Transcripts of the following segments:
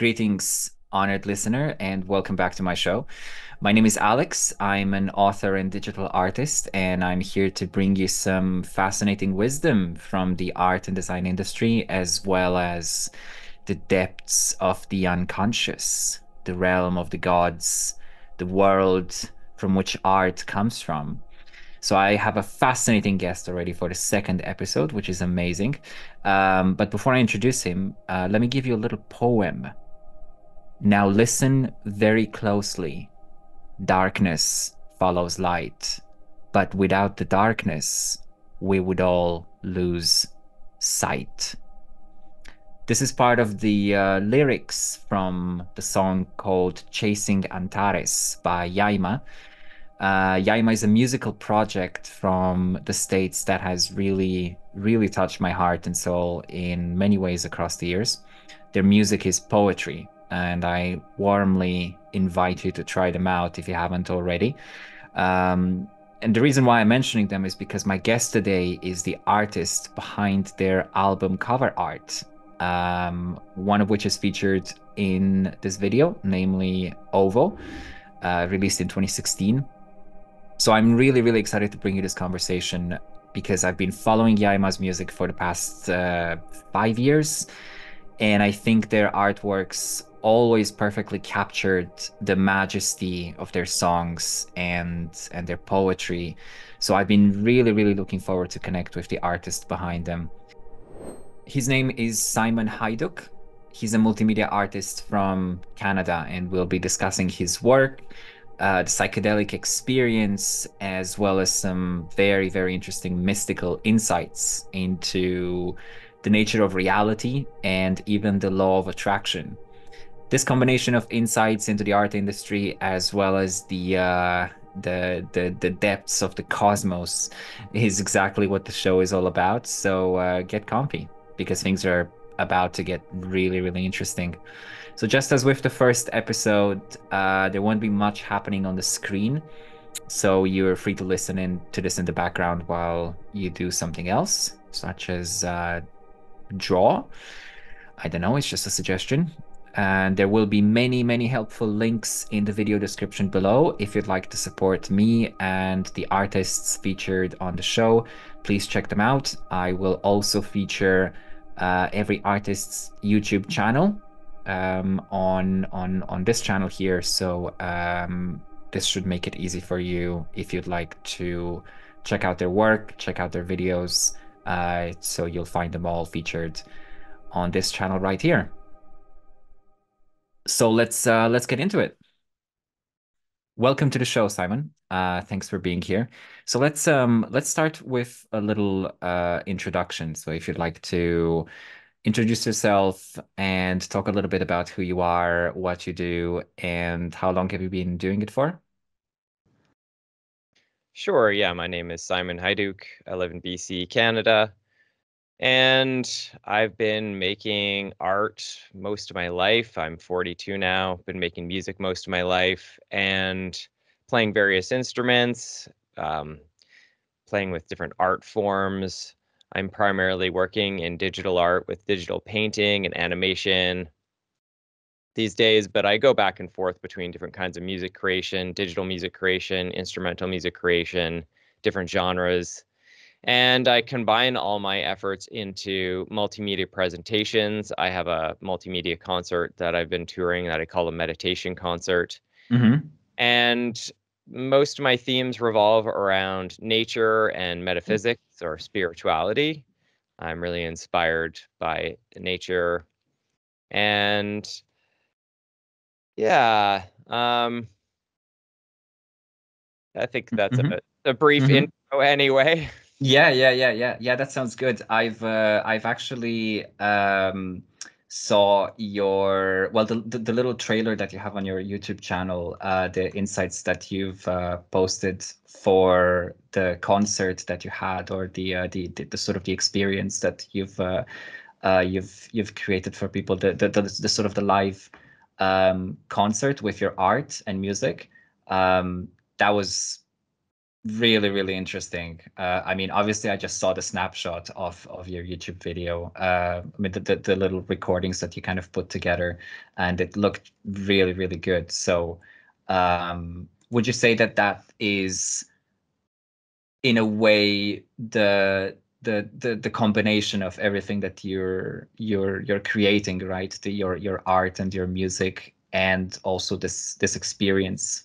Greetings, honored listener, and welcome back to my show. My name is Alex. I'm an author and digital artist, and I'm here to bring you some fascinating wisdom from the art and design industry, as well as the depths of the unconscious, the realm of the gods, the world from which art comes from. So I have a fascinating guest already for the second episode, which is amazing. But before I introduce him, let me give you a little poem. Now listen very closely. Darkness follows light, but without the darkness, we would all lose sight. This is part of the lyrics from the song called Chasing Antares by Yaima. Yaima is a musical project from the States that has really, really touched my heart and soul in many ways across the years. Their music is poetry, and I warmly invite you to try them out if you haven't already. And the reason why I'm mentioning them is because my guest today is the artist behind their album cover art, one of which is featured in this video, namely Ovo, released in 2016. So I'm really, really excited to bring you this conversation because I've been following Yaima's music for the past 5 years, and I think their artworks always perfectly captured the majesty of their songs and their poetry. So I've been really, really looking forward to connect with the artist behind them. His name is Simon Haiduk. He's a multimedia artist from Canada, and we'll be discussing his work, the psychedelic experience, as well as some very, very interesting mystical insights into the nature of reality and even the law of attraction. This combination of insights into the art industry, as well as the depths of the cosmos, is exactly what the show is all about. So get comfy because things are about to get really, really interesting. So just as with the first episode, there won't be much happening on the screen. So you're free to listen to this in the background while you do something else, such as draw. I don't know, it's just a suggestion. And there will be many, many helpful links in the video description below. If you'd like to support me and the artists featured on the show, please check them out. I will also feature every artist's YouTube channel on this channel here. So this should make it easy for you if you'd like to check out their work, check out their videos. So you'll find them all featured on this channel right here. So let's get into it. Welcome to the show, Simon. Thanks for being here. So let's start with a little introduction. So if you'd like to introduce yourself and talk a little bit about who you are, what you do, and how long have you been doing it for? Sure, yeah, my name is Simon Haiduk. I live in BC, Canada, and I've been making art most of my life. I'm 42 now, been making music most of my life, and playing various instruments, playing with different art forms. I'm primarily working in digital art with digital painting and animation these days, but I go back and forth between different kinds of music creation, digital music creation, instrumental music creation, different genres. And I combine all my efforts into multimedia presentations. I have a multimedia concert that I've been touring that I call a meditation concert. Mm-hmm. And most of my themes revolve around nature and metaphysics or spirituality. I'm really inspired by nature. And yeah, I think that's Mm-hmm. a brief Mm-hmm. intro anyway. Yeah. That sounds good. I've actually saw your the little trailer that you have on your YouTube channel, the insights that you've posted for the concert that you had, or the sort of the experience that you've created for people, the sort of the live concert with your art and music. That was Really, really interesting. I mean, obviously, I just saw the snapshot of your YouTube video. I mean, the little recordings that you kind of put together, and it looked really, really good. So, would you say that that is, in a way, the combination of everything that you're creating, right? Your art and your music, and also this experience.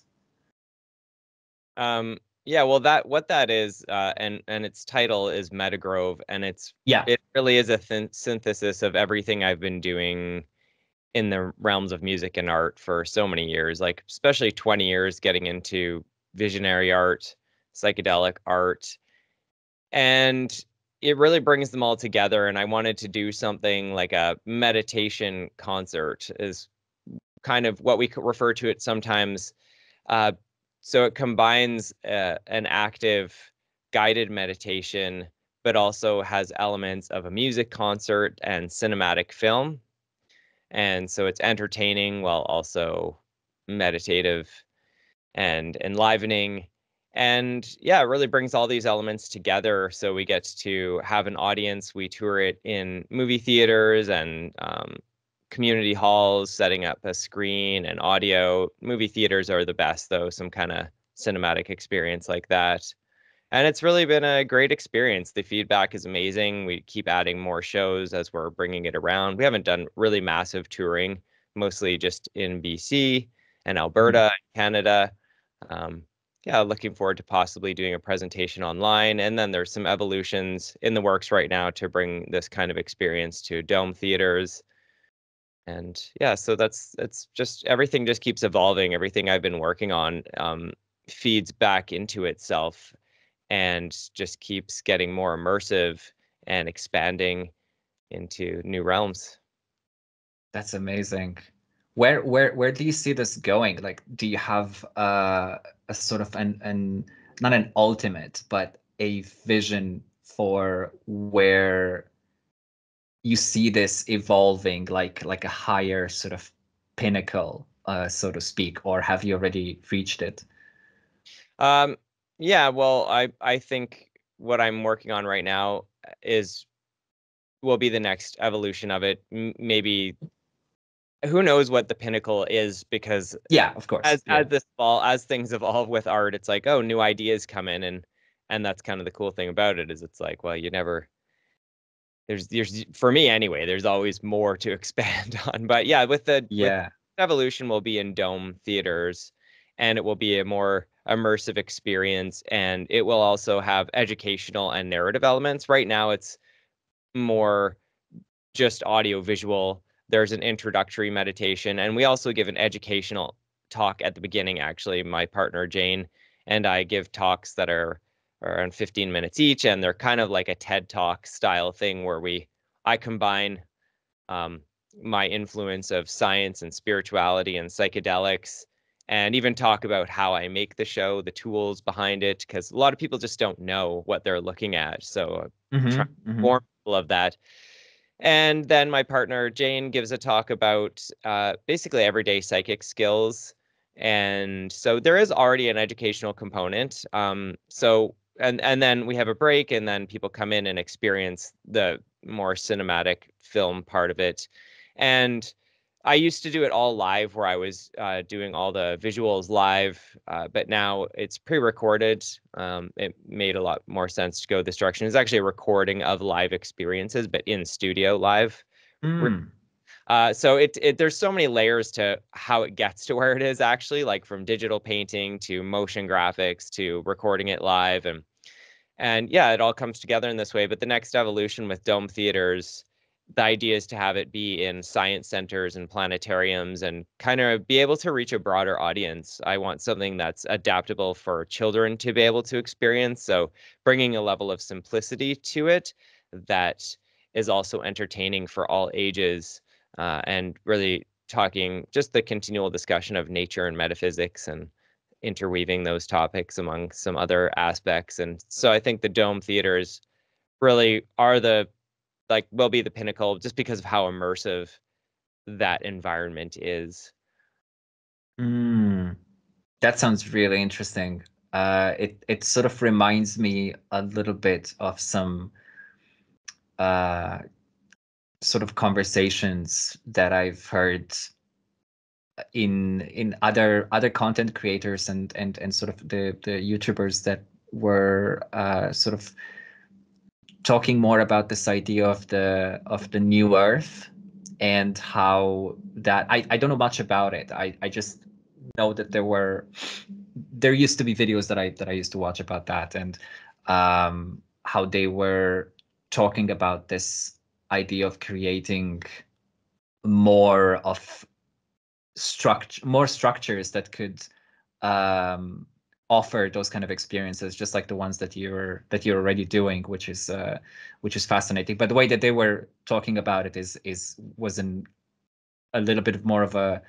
Yeah, well, that what that is, and its title is Mettagrove, and Yeah. it really is a synthesis of everything I've been doing in the realms of music and art for so many years, like especially 20 years getting into visionary art, psychedelic art, and it really brings them all together. And I wanted to do something like a meditation concert, is kind of what we could refer to it sometimes. Uh, so it combines an active guided meditation, but also has elements of a music concert and cinematic film. And so it's entertaining while also meditative and enlivening. And yeah, it really brings all these elements together. So we get to have an audience. We tour it in movie theaters and community halls, setting up a screen and audio. Movie theaters are the best, though, some kind of cinematic experience like that. And it's really been a great experience. The feedback is amazing. We keep adding more shows as we're bringing it around. We haven't done really massive touring, mostly just in BC and Mhm. Alberta, Canada. Um, yeah, looking forward to possibly doing a presentation online. And then there's some evolutions in the works right now to bring this kind of experience to dome theaters. And yeah, so that's just everything just keeps evolving. Everything I've been working on feeds back into itself and just keeps getting more immersive and expanding into new realms. That's amazing. Where do you see this going? Like, do you have a sort of an not an ultimate, but a vision for where you see this evolving, like a higher sort of pinnacle, so to speak, or have you already reached it? Um, yeah, well, I think what I'm working on right now is will be the next evolution of it. Maybe who knows what the pinnacle is, because Yeah, of course. as Yeah. as things evolve with art, it's like, oh, new ideas come in, and that's kind of the cool thing about it, is it's like, well, you never there's for me anyway, there's always more to expand on. But yeah, with Yeah. evolution will be in dome theaters, and it will be a more immersive experience, and it will also have educational and narrative elements. Right now it's more just audio visual. There's an introductory meditation, and we also give an educational talk at the beginning. Actually, my partner Jane and I give talks that are around 15 minutes each, and they're kind of like a TED Talk style thing where I combine um, my influence of science and spirituality and psychedelics, and even talk about how I make the show, the tools behind it, because a lot of people just don't know what they're looking at. So trying to inform people of that. And then my partner Jane gives a talk about basically everyday psychic skills. And so there is already an educational component. And then we have a break, and then people come in and experience the more cinematic film part of it. And I used to do it all live, where I was doing all the visuals live, but now it's pre-recorded. It made a lot more sense to go this direction. It's actually a recording of live experiences, but in studio live. Mm. So there's so many layers to how it gets to where it is, actually, like from digital painting to motion graphics to recording it live, and yeah, it all comes together in this way. But the next evolution with dome theaters, the idea is to have it be in science centers and planetariums and kind of be able to reach a broader audience. I want something that's adaptable for children to be able to experience. So bringing a level of simplicity to it that is also entertaining for all ages, and really talking just the continual discussion of nature and metaphysics, and interweaving those topics among some other aspects. And so I think the dome theaters really are will be the pinnacle, just because of how immersive that environment is. Mm. That sounds really interesting. It sort of reminds me a little bit of some uh, sort of conversations that I've heard in other content creators and sort of the YouTubers that were sort of talking more about this idea of the new Earth and how that I don't know much about it. I just know that there used to be videos that I used to watch about that and how they were talking about this idea of creating more of more structures that could um, offer those kind of experiences, just like the ones that you're already doing, which is fascinating. But the way that they were talking about it was in a little bit more of a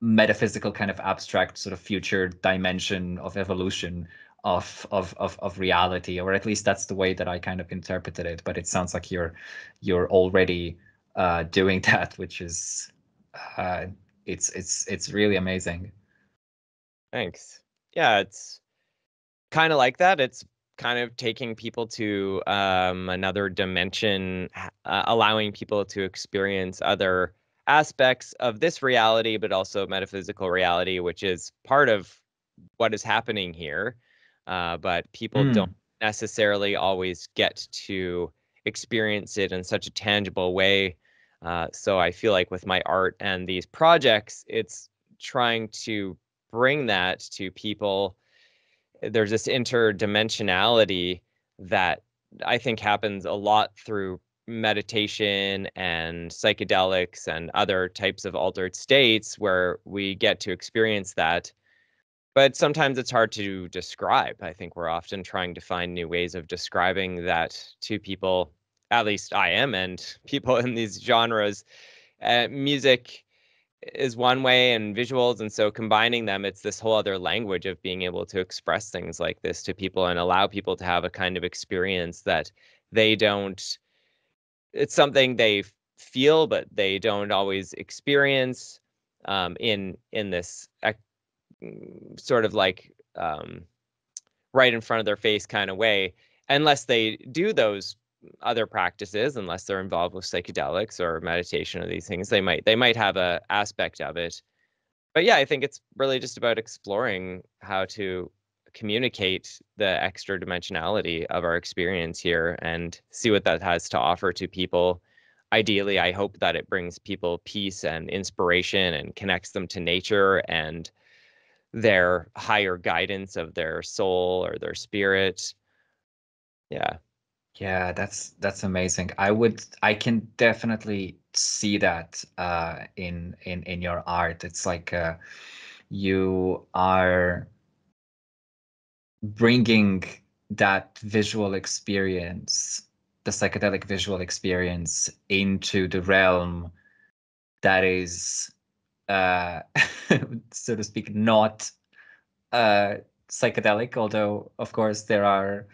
metaphysical kind of abstract sort of future dimension of evolution of reality, or at least that's the way that I kind of interpreted it. But it sounds like you're already doing that, which is uh, it's really amazing. Thanks. Yeah, it's kind of like that. It's kind of taking people to another dimension, allowing people to experience other aspects of this reality, but also metaphysical reality, which is part of what is happening here. But people don't Mm. necessarily always get to experience it in such a tangible way. So I feel like with my art and these projects, it's trying to bring that to people. There's this interdimensionality that I think happens a lot through meditation and psychedelics and other types of altered states where we get to experience that. But sometimes it's hard to describe. I think we're often trying to find new ways of describing that to people. At least I am, and people in these genres. Music is one way and visuals, and so combining them, it's this whole other language of being able to express things like this to people and allow people to have a kind of experience that they don't, it's something they feel but they don't always experience in this sort of like right in front of their face kind of way, unless they do those other practices, unless they're involved with psychedelics or meditation or these things. They might have a aspect of it. But yeah, I think it's really just about exploring how to communicate the extra dimensionality of our experience here and see what that has to offer to people. Ideally, I hope that it brings people peace and inspiration and connects them to nature and their higher guidance of their soul or their spirit. Yeah. Yeah, that's amazing. I can definitely see that in your art. It's like you are bringing that visual experience, the psychedelic visual experience, into the realm that is, uh, so to speak, not uh, psychedelic. Although, of course, there's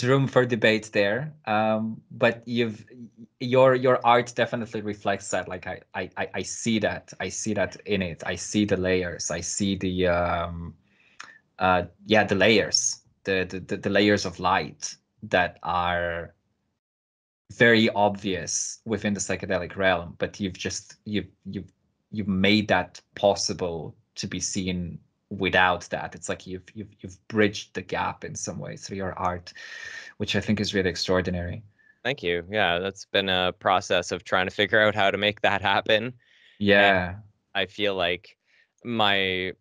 room for debate there. But your art definitely reflects that. Like I see that. I see that in it. I see the layers. I see the layers, the layers of light that are very obvious within the psychedelic realm, but you've made that possible to be seen without that. It's like you've bridged the gap in some way through your art, which I think is really extraordinary. Thank you. Yeah, that's been a process of trying to figure out how to make that happen. And Yeah. I feel like my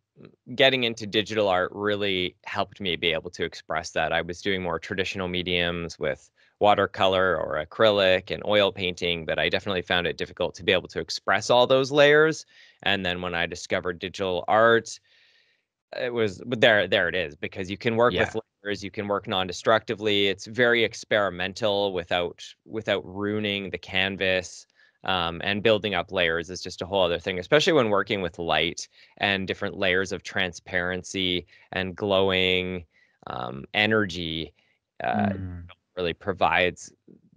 getting into digital art really helped me be able to express that. I was doing more traditional mediums with watercolor or acrylic and oil painting, but I definitely found it difficult to be able to express all those layers. And then when I discovered digital art, it was, but there it is, because you can work with Yeah. layers, you can work non-destructively. It's very experimental without ruining the canvas. And building up layers is just a whole other thing, especially when working with light and different layers of transparency and glowing energy. Mm. Really provides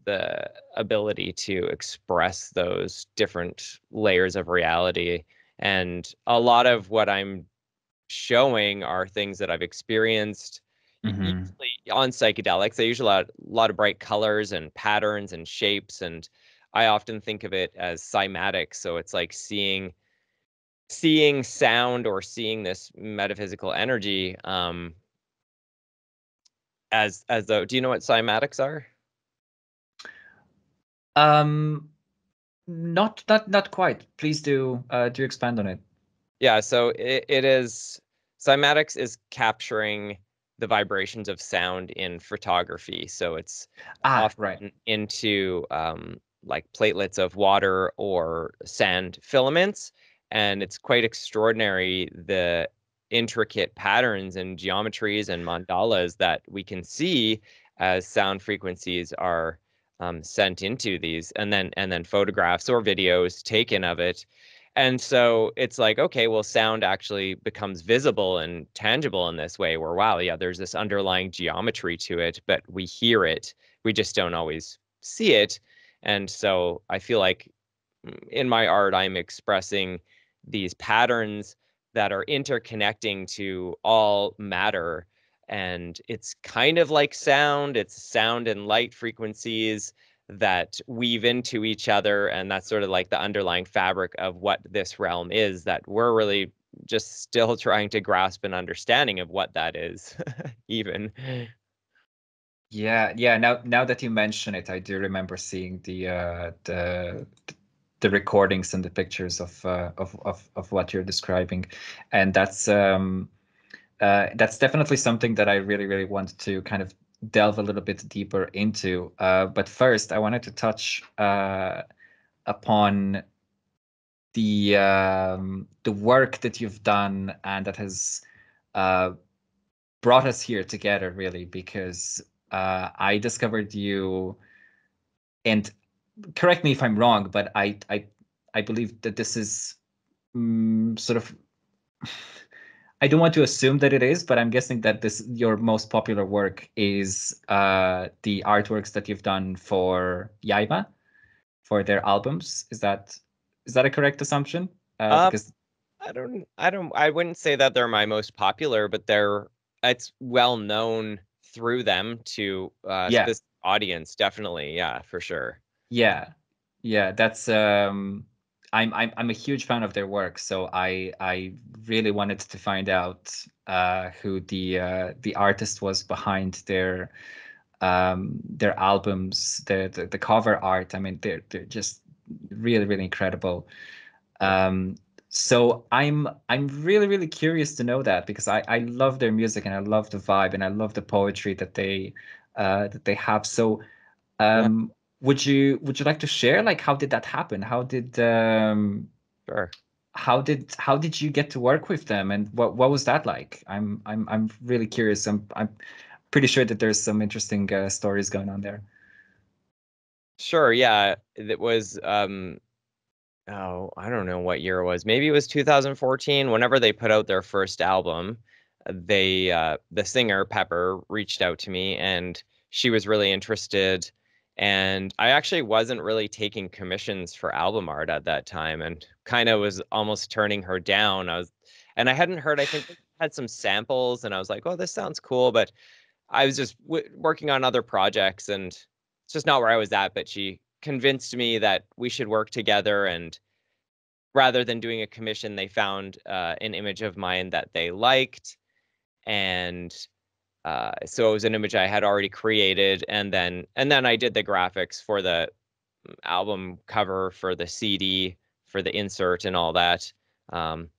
the ability to express those different layers of reality. And a lot of what I'm showing are things that I've experienced Hmm. usually on psychedelics. They usually have a lot of bright colors and patterns and shapes, and I often think of it as cymatics. So it's like seeing sound or seeing this metaphysical energy as though, do you know what cymatics are? Um, not quite. Please do expand on it. Yeah, so it is cymatics is capturing the vibrations of sound in photography. So it's Ah, right. often into like platelets of water or sand filaments, and it's quite extraordinary the intricate patterns and geometries and mandalas that we can see as sound frequencies are sent into these, and then photographs or videos taken of it. And so it's like, okay, well, sound actually becomes visible and tangible in this way where, wow, yeah, there's this underlying geometry to it, but we hear it. We just don't always see it. And so I feel like in my art, I'm expressing these patterns that are interconnecting to all matter. And it's kind of like sound, it's sound and light frequencies that weave into each other. And that's sort of like the underlying fabric of what this realm is, that we're really just still trying to grasp an understanding of what that is, even. Yeah, yeah. Now that you mention it, I do remember seeing the recordings and the pictures of what you're describing, and that's definitely something that I really really want to kind of delve a little bit deeper into. But first, I wanted to touch upon the work that you've done and that has uh, brought us here together, really, because I discovered you, and correct me if I'm wrong, but I believe that this is sort of. I don't want to assume that it is, but I'm guessing that this your most popular work is the artworks that you've done for Yaima for their albums. Is that a correct assumption? Um, Because I wouldn't say that they're my most popular, but it's well known through them to yeah, specific audience, definitely. Yeah, for sure. yeah, yeah, that's I'm a huge fan of their work, so I really wanted to find out who the artist was behind their albums, the cover art. I mean, they're just really really incredible. Yeah. Um, so I'm really really curious to know that because I love their music and I love the vibe and I love the poetry that they have. So Yeah, would you like to share like how did that happen? sure. How did you get to work with them and what was that like? I'm really curious. I'm pretty sure that there's some interesting stories going on there. Sure, yeah. It was oh, I don't know what year it was. Maybe it was 2014. Whenever they put out their first album, the singer Pepper reached out to me and she was really interested. And I actually wasn't really taking commissions for album art at that time and kind of was almost turning her down. And I hadn't heard, I think they had some samples and I was like, oh, this sounds cool. But I was just working on other projects and it's just not where I was at. But she convinced me that we should work together, and rather than doing a commission, they found an image of mine that they liked, and so it was an image I had already created, and then I did the graphics for the album cover, for the CD, for the insert, and all that. Um,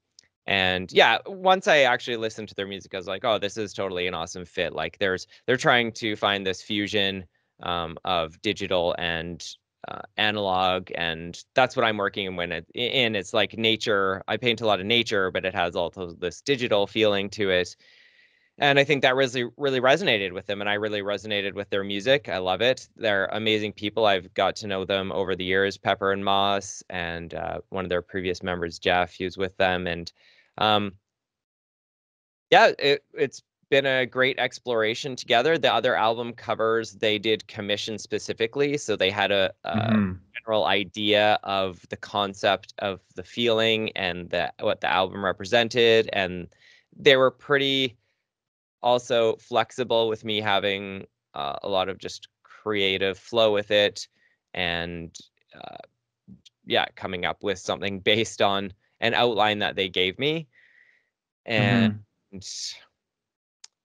and yeah, once I actually listened to their music, I was like, oh, this is totally an awesome fit. Like they're trying to find this fusion of digital and analog, and that's what I'm working in it's like nature. I paint a lot of nature, but it has also this digital feeling to it. And I think that really, really resonated with them, and I really resonated with their music. I love it. They're amazing people. I've got to know them over the years, Pepper and Moss, and one of their previous members, Jeff, he was with them. And um, yeah, it's been a great exploration together. The other album covers they did commission specifically, so they had a Hmm. general idea of the concept of the feeling and what the album represented, and they were pretty also flexible with me having a lot of just creative flow with it, and yeah, coming up with something based on an outline that they gave me. And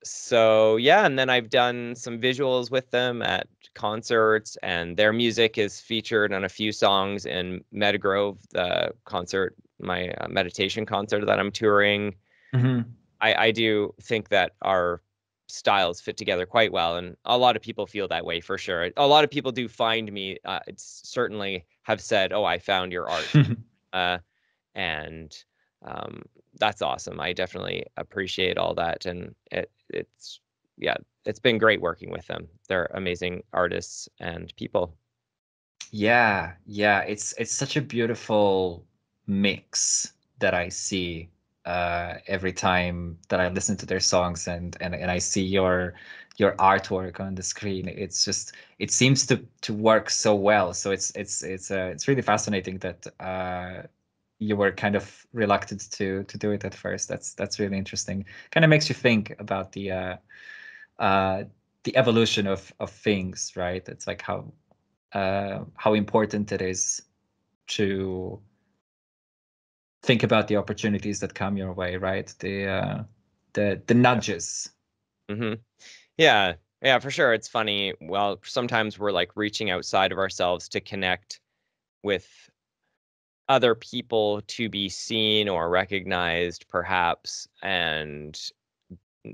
so yeah, and then I've done some visuals with them at concerts, and their music is featured on a few songs in Mettagrove, the concert, my meditation concert that I'm touring. I do think that our styles fit together quite well, and a lot of people feel that way for sure. A lot of people do find me, certainly have said, "Oh, I found your art," and that's awesome. I definitely appreciate all that, and it's yeah, it's been great working with them. They're amazing artists and people. Yeah, yeah, it's such a beautiful mix that I see every time that I listen to their songs and I see your artwork on the screen. It's just it seems to work so well. So it's really fascinating that you were kind of reluctant to do it at first. That's really interesting. Kind of makes you think about uh the evolution of things, right? It's like how important it is to think about the opportunities that come your way, right? The nudges. Mm-hmm. Yeah, yeah, for sure. It's funny. Well, sometimes we're like reaching outside of ourselves to connect with other people to be seen or recognized, perhaps, and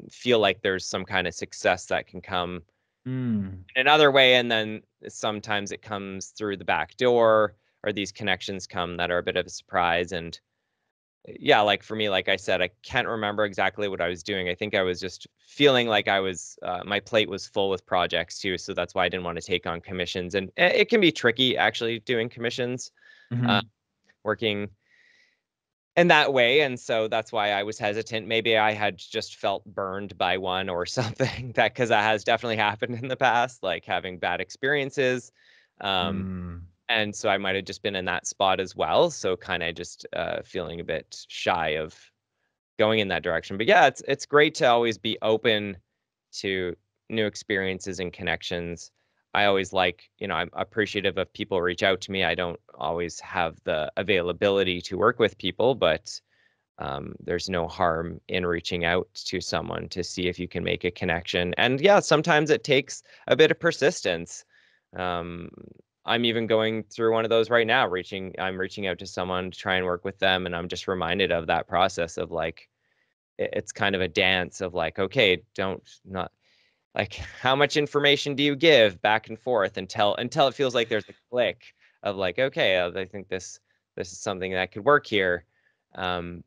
feel like there's some kind of success that can come Mm. in another way. And then sometimes it comes through the back door, or these connections come that are a bit of a surprise. And yeah, like for me, like I said, I can't remember exactly what I was doing. I think I was just feeling like I was, my plate was full with projects too. So that's why I didn't want to take on commissions. And it can be tricky actually doing commissions, uh, Hmm. working in that way. And so that's why I was hesitant. Maybe I had just felt burned by one or something, that because that has definitely happened in the past, like having bad experiences. Um, Mm. and so I might have just been in that spot as well. So kind of just feeling a bit shy of going in that direction. But yeah, it's great to always be open to new experiences and connections. I always like, I'm appreciative of people reach out to me. I don't always have the availability to work with people, but there's no harm in reaching out to someone to see if you can make a connection. And yeah, sometimes it takes a bit of persistence. Um, I'm even going through one of those right now, I'm reaching out to someone to try and work with them. And I'm just reminded of that process of like, it's kind of a dance of like, okay, don't not like how much information do you give back and forth until it feels like there's a click of like, okay, I think this is something that could work here. Um,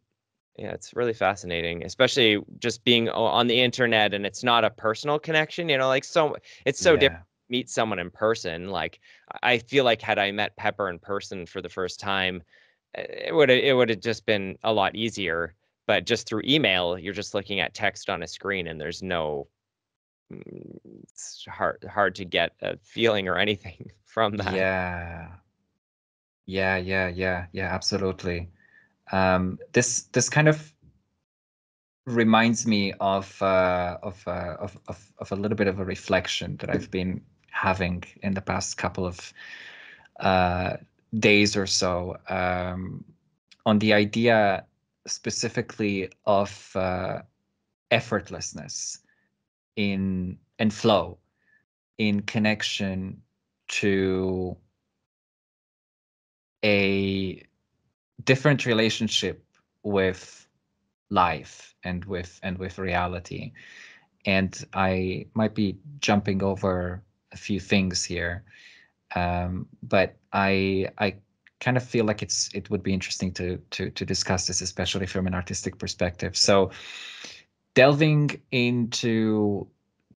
yeah, it's really fascinating, especially just being on the internet and it's not a personal connection, like so it's so different Yeah. to meet someone in person. Like I feel like had I met Pepper in person for the first time, it would have just been a lot easier. But just through email, you're just looking at text on a screen and there's no it's hard to get a feeling or anything from that. Yeah. Yeah, yeah, yeah, yeah, absolutely. This kind of reminds me of a little bit of a reflection that I've been having in the past couple of uh, days or so, on the idea specifically of effortlessness in and flow in connection to a different relationship with life and with reality. And I might be jumping over a few things here, but I kind of feel like it would be interesting to discuss this, especially from an artistic perspective. So delving into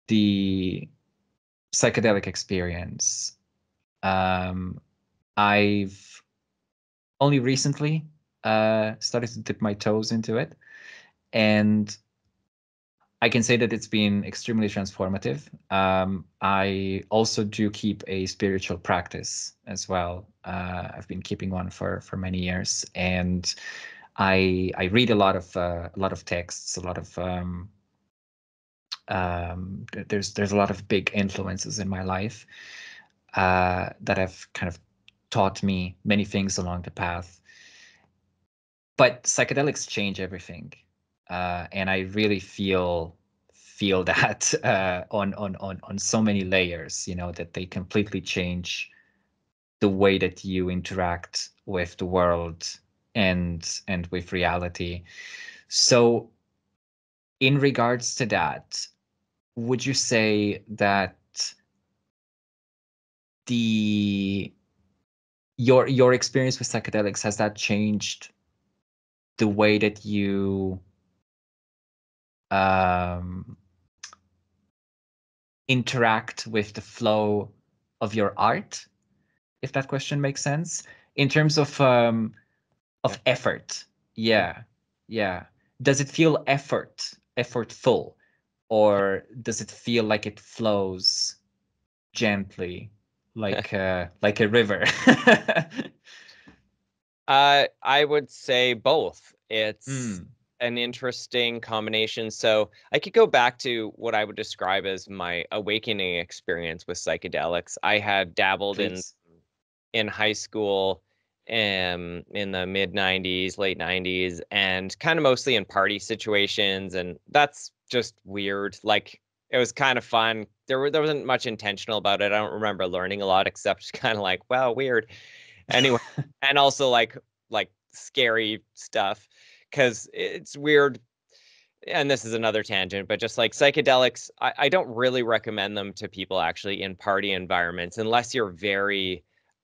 the psychedelic experience, um, I've only recently started to dip my toes into it, and I can say that it's been extremely transformative. I also do keep a spiritual practice as well. I've been keeping one for many years, and I read a lot of texts, a lot of there's a lot of big influences in my life that have kind of taught me many things along the path. But psychedelics change everything, and I really feel that on so many layers. You know, that they completely change the way that you interact with the world and with reality. So, in regards to that, would you say that the your experience with psychedelics has that changed the way that you um, interact with the flow of your art, if that question makes sense, in terms of effort? Yeah, yeah. Does it feel effortful, or does it feel like it flows gently, like a river? I would say both. It's Mm, an interesting combination. So I could go back to what I would describe as my awakening experience with psychedelics. I had dabbled please. in high school in the mid 90s, late 90s, and kind of mostly in party situations. And that's just weird. Like it was kind of fun. There wasn't much intentional about it. I don't remember learning a lot except kind of like, wow, weird. Anyway, and also like scary stuff because it's weird. And this is another tangent, but just like psychedelics, I don't really recommend them to people actually in party environments unless you're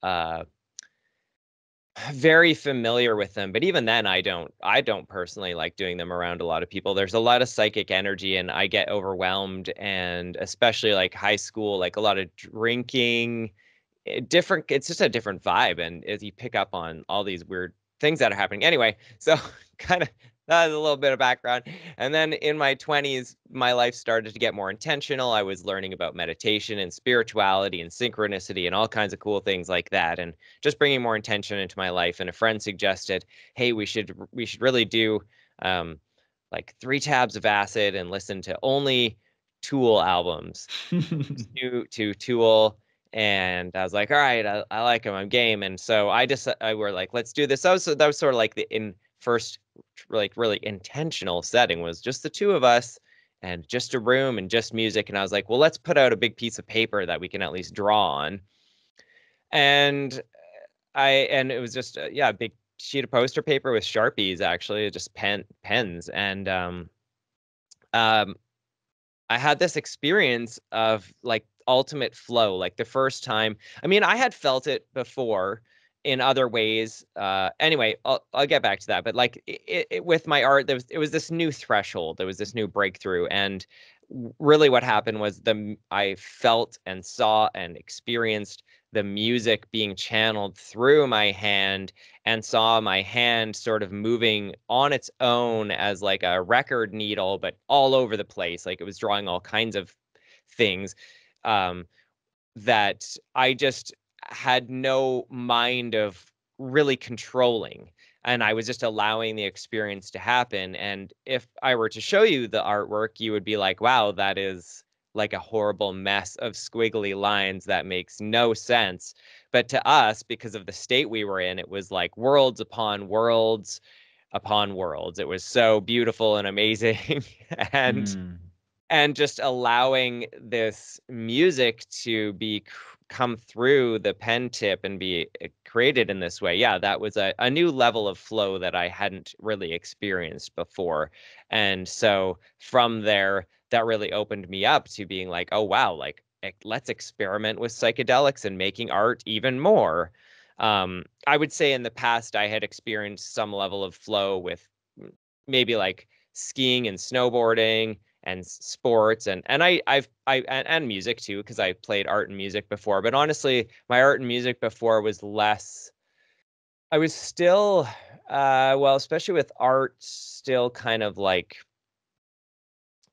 uh very familiar with them. But even then, I don't personally like doing them around a lot of people. There's a lot of psychic energy and I get overwhelmed, and especially like high school, like a lot of drinking, different, it's just a different vibe. And as you pick up on all these weird things that are happening anyway, so kind of that's a little bit of background. And then in my 20s my life started to get more intentional. I was learning about meditation and spirituality and synchronicity and all kinds of cool things like that, and just bringing more intention into my life. And a friend suggested, hey, we should really do um like 3 tabs of acid and listen to only Tool albums. To Tool, and I was like, all right, I like him, I'm game. And so I were like, let's do this. That was sort of like the in first like really intentional setting was just the two of us and just a room and just music. And I was like, well, let's put out a big piece of paper that we can at least draw on. And and it was just yeah, a big sheet of poster paper with Sharpies, actually, just pens. And um I had this experience of like ultimate flow, like the first time. I mean, I had felt it before in other ways. Anyway, I'll get back to that. But like with my art, it was this new threshold. There was this new breakthrough, and really, what happened was I felt and saw and experienced the music being channeled through my hand, and saw my hand sort of moving on its own as like a record needle, but all over the place. Like it was drawing all kinds of things um, that I just had no mind of really controlling. And I was just allowing the experience to happen. And if I were to show you the artwork, you would be like, wow, that is like a horrible mess of squiggly lines that makes no sense. But to us, because of the state we were in, it was like worlds upon worlds upon worlds. It was so beautiful and amazing. and Mm. and just allowing this music to come through the pen tip and be created in this way. Yeah, that was a new level of flow that I hadn't really experienced before. And so from there, that really opened me up to being like, oh wow, like let's experiment with psychedelics and making art even more. I would say in the past I had experienced some level of flow with maybe like skiing and snowboarding and sports, and and music too, because I played art and music before. But honestly, my art and music before was less. I was still well, especially with art, still kind of like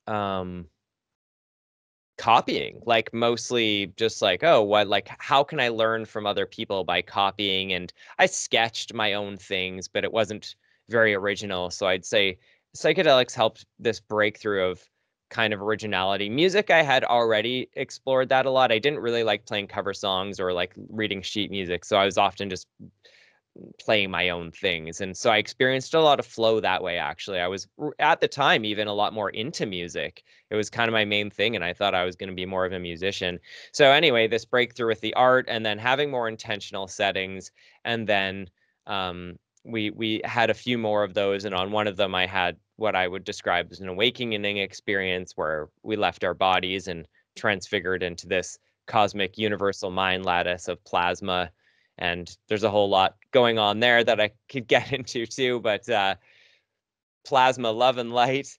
um copying, like mostly just like, oh, what, like how can I learn from other people by copying? And I sketched my own things, but very original. So I'd say psychedelics helped this breakthrough of kind of originality. Music, I had already explored that a lot. I didn't really like playing cover songs or like reading sheet music, so I was often just playing my own things. And so I experienced a lot of flow that way, actually. I was at the time even a lot more into music. It was kind of my main thing, and I thought I was going to be more of a musician. So anyway, this breakthrough with the art and then having more intentional settings, and then we had a few more of those, and on one of them I had what I would describe as an awakening experience where we left our bodies and transfigured into this cosmic universal mind lattice of plasma. And there's a whole lot going on there that I could get into too, but plasma, love and light,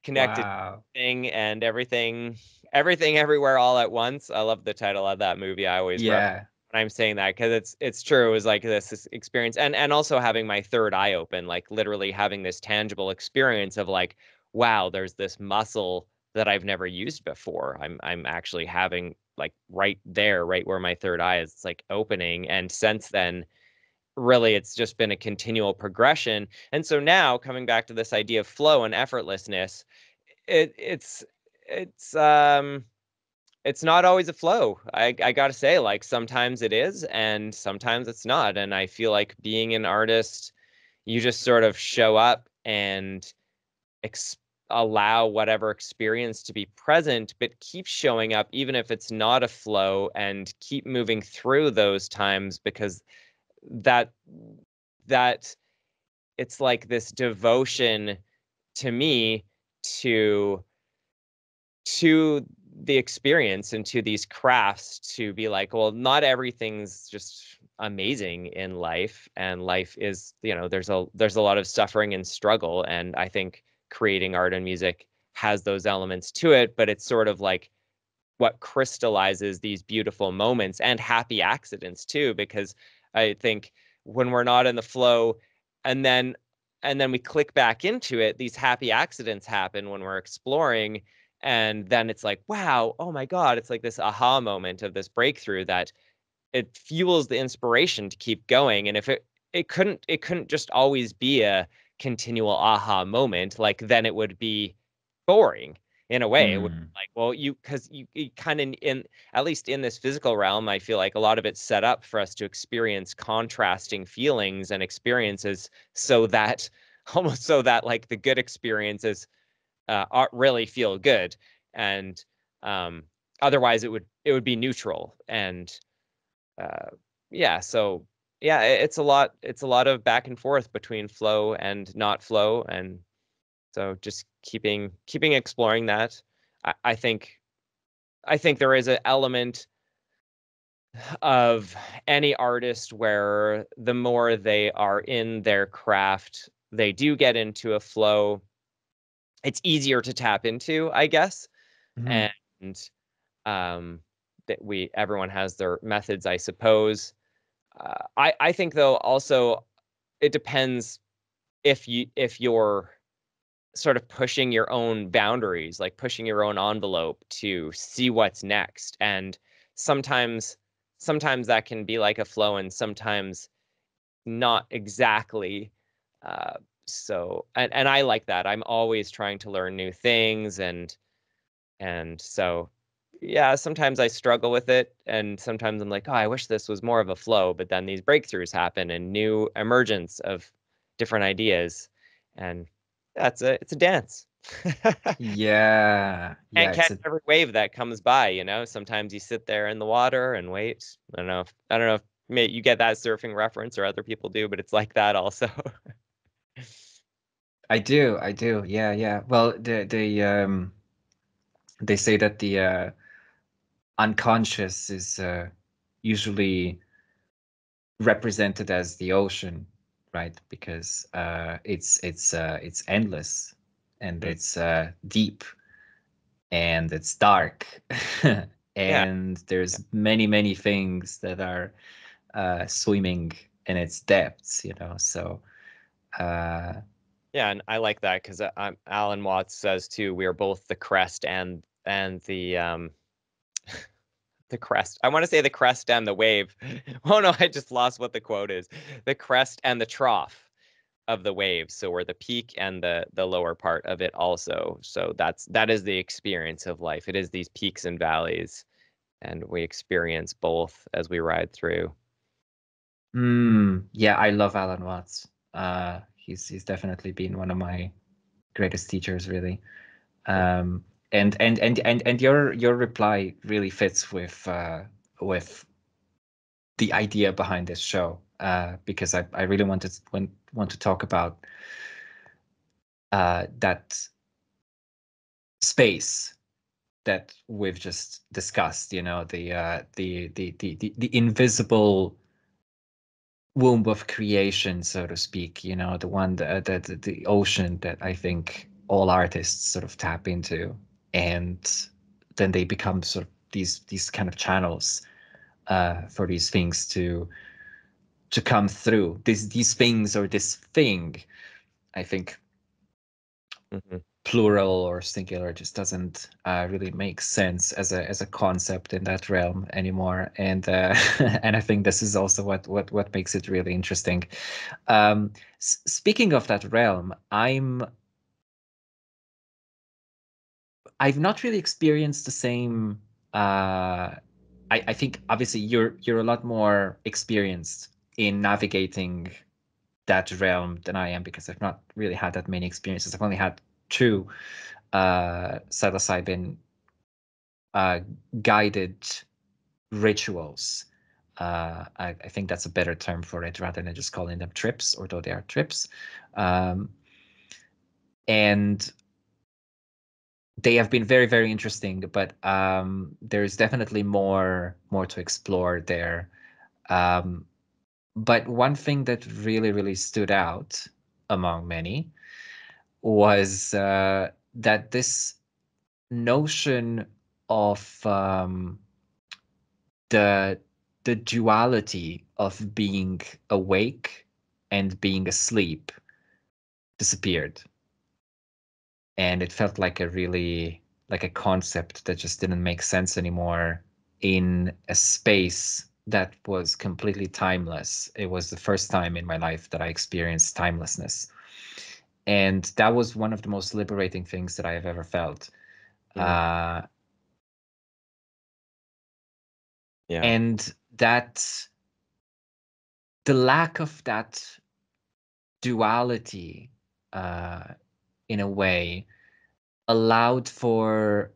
connected Wow. thing, and everything everywhere all at once. I love the title of that movie. I always reference Yeah. when I'm saying that because it's true. It was like this experience, and also having my third eye open, like literally having this tangible experience of like, wow, there's this muscle that I've never used before. I'm actually having like right there, right where my third eye is, it's like opening. And since then, really, it's just been a continual progression. And so now coming back to this idea of flow and effortlessness, it, it's it's um it's not always a flow. I gotta say, like sometimes it is and sometimes it's not. And I feel like being an artist, you just sort of show up and ex- allow whatever experience to be present, but keep showing up even if it's not a flow, and keep moving through those times, because that that it's like this devotion to me, to to the experience and to these crafts, to be like, well, not everything's just amazing in life, and life is, there's a lot of suffering and struggle, and I think creating art and music has those elements to it, but it's sort of like what crystallizes these beautiful moments and happy accidents too, because I think when we're not in the flow, and then we click back into it, these happy accidents happen when we're exploring, and then it's like, wow, oh my god, it's like this aha moment of this breakthrough that it fuels the inspiration to keep going. And if it couldn't just always be a continual aha moment, like then it would be boring in a way. It would Mm. like, well, because you kind of, in at least in this physical realm, I feel like a lot of it's set up for us to experience contrasting feelings and experiences, so that almost so that like the good experiences really feel good, and um otherwise it would be neutral. And uh, yeah, so yeah, it's a lot of back and forth between flow and not flow, and so just keeping exploring that. I think there is an element of any artist where the more they are in their craft, they do get into a flow. It's easier to tap into, I guess. Mhm. And um that we everyone has their methods, I suppose. I think though also it depends if you're sort of pushing your own boundaries, like pushing your own envelope to see what's next. And sometimes that can be like a flow, and sometimes not exactly. Uh, so and I like that. I'm always trying to learn new things, and so yeah, sometimes I struggle with it, and sometimes I'm like, oh, I wish this was more of a flow, but then these breakthroughs happen and new emergence of different ideas, and it's a dance. Yeah. Yeah, Can't it's catch a every wave that comes by. Sometimes you sit there in the water and wait. I don't know if you get that surfing reference or other people do, but it's like that also. I do. I do. Yeah, yeah. Well, they say that the unconscious is usually represented as the ocean, right? Because it's endless and Mm, it's deep and it's dark yeah. and Yeah. there's many things that are swimming in its depths, So uh, Yeah, and I like that because Alan Watts says too, we are both the crest and the crest. I want to say the crest and the wave. Oh no, I just lost what the quote is. The crest and the trough. of the wave. So we're the peak and the lower part of it also. So that is the experience of life. It is these peaks and valleys, and we experience both as we ride through. Yeah, I love Alan Watts. He's definitely been one of my greatest teachers, really. And your reply really fits with the idea behind this show, because I really want to talk about that space that we've just discussed. You know, the invisible womb of creation, so to speak. You know, the one that the ocean that I think all artists sort of tap into, and then they become sort of these kind of channels for these things to come through. These things, or this thing, I think plural or singular just doesn't really make sense as a concept in that realm anymore. And and I think this is also what makes it really interesting. Speaking of that realm, I've not really experienced the same. I think obviously you're a lot more experienced in navigating that realm than I am, because I've not really had that many experiences. I've only had two psilocybin guided rituals. I think that's a better term for it, rather than just calling them trips, although they are trips. And they have been very, very interesting, but there's definitely more to explore there. But one thing that really, really stood out among many was that this notion of the duality of being awake and being asleep disappeared, and it felt like a concept that just didn't make sense anymore in a space that was completely timeless. It was the first time in my life that I experienced timelessness, and that was one of the most liberating things that I have ever felt. Yeah. And that the lack of that duality, in a way, allowed for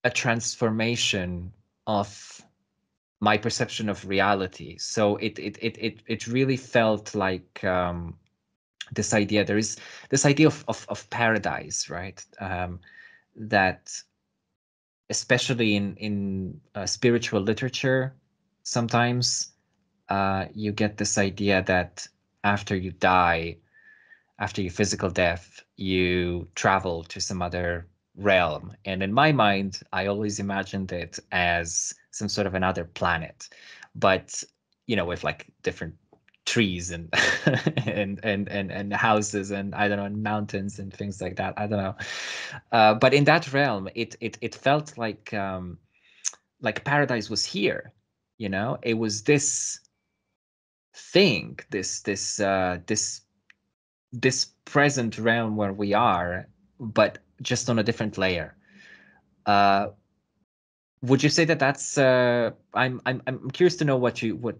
a transformation of my perception of reality. So it really felt like this idea. There is this idea of paradise, right? That especially in spiritual literature, sometimes you get this idea that after you die, after your physical death, you travel to some other realm. And in my mind, I always imagined it as some sort of another planet, but with like different trees and and houses, and I don't know, and mountains and things like that. I don't know. But in that realm, it felt like paradise was here. It was this thing, this present realm where we are, but just on a different layer. Uh, would you say that that's? I'm curious to know what you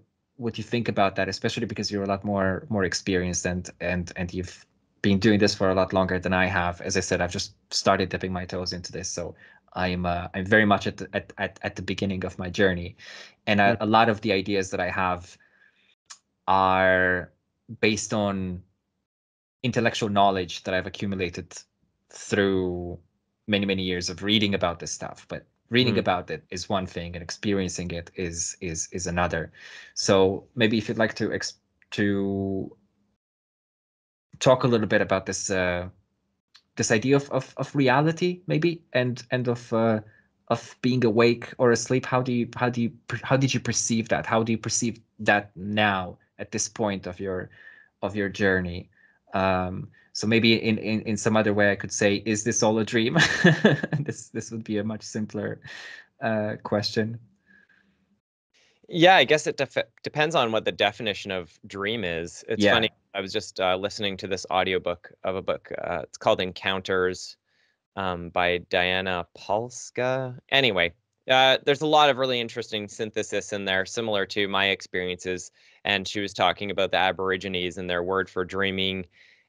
think about that, especially because you're a lot more experienced, and you've been doing this for a lot longer than I have. As I said, I've just started dipping my toes into this, so I'm very much at the beginning of my journey, and a lot of the ideas that I have are based on intellectual knowledge that I've accumulated through many, many years of reading about this stuff. But reading about it is one thing, and experiencing it is another. So maybe if you'd like to talk a little bit about this idea of reality, maybe, and of being awake or asleep. How did you perceive that? How do you perceive that now at this point of your journey? So maybe in some other way I could say, is this all a dream? This would be a much simpler question. Yeah, I guess it depends on what the definition of dream is. It's Yeah. funny. I was just listening to this audiobook of a book. It's called Encounters by Diana Polska. Anyway, there's a lot of really interesting synthesis in there, similar to my experiences. And she was talking about the Aborigines and their word for dreaming,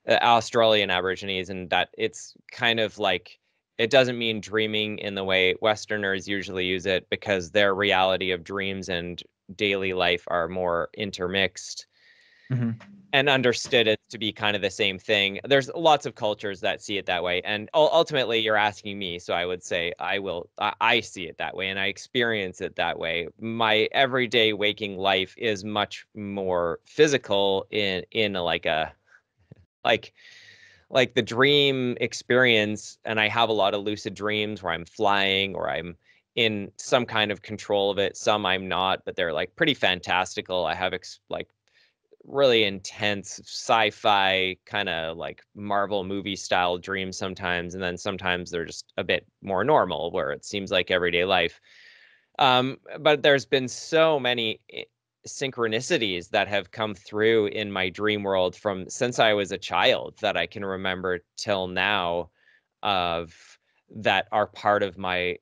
Australian Aborigines, and that it's kind of like it doesn't mean dreaming in the way Westerners usually use it because their reality of dreams and daily life are more intermixed Hmm. and understood it to be kind of the same thing. There's lots of cultures that see it that way, and ultimately, you're asking me, so I would say I see it that way, and I experience it that way. My everyday waking life is much more physical in like like the dream experience, and I have a lot of lucid dreams where I'm flying or I'm in some kind of control of it. Some I'm not, but they're like pretty fantastical. I have like really intense sci-fi kind of like Marvel movie style dreams sometimes, and then sometimes they're just a bit more normal where it seems like everyday life. But there's been so many synchronicities that have come through in my dream world from since I was a child that I can remember till now of that are part of my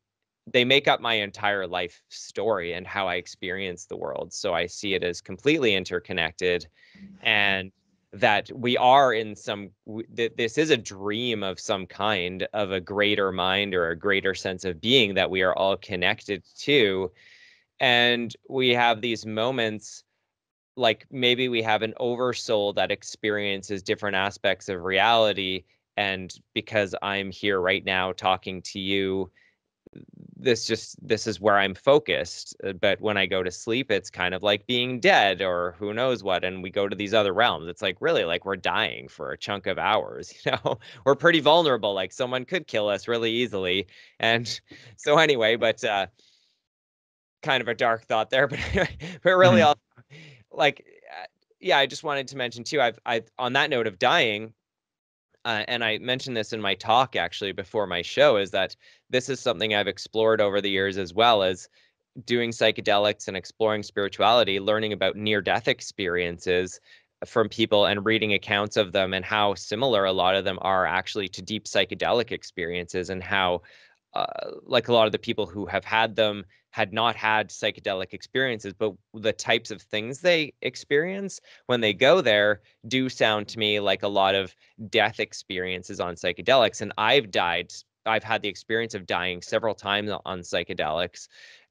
they make up my entire life story and how I experience the world. So I see it as completely interconnected and that we are in this is a dream of some kind of a greater mind or a greater sense of being that we are all connected to, and we have these moments like maybe we have an oversoul that experiences different aspects of reality, and because I'm here right now talking to you, this is where I'm focused. But when I go to sleep, it's kind of like being dead or who knows what. And we go to these other realms. It's like really like we're dying for a chunk of hours, you know, we're pretty vulnerable. Like someone could kill us really easily. And so anyway, but kind of a dark thought there, but but really Hmm. all like yeah, I just wanted to mention too, I on that note of dying, and I mentioned this in my talk actually before my show, is that this is something I've explored over the years as well as doing psychedelics and exploring spirituality, learning about near death experiences from people and reading accounts of them and how similar a lot of them are actually to deep psychedelic experiences, and how like a lot of the people who have had them had not had psychedelic experiences, but the types of things they experience when they go there do sound to me like a lot of death experiences on psychedelics. And I've had the experience of dying several times on psychedelics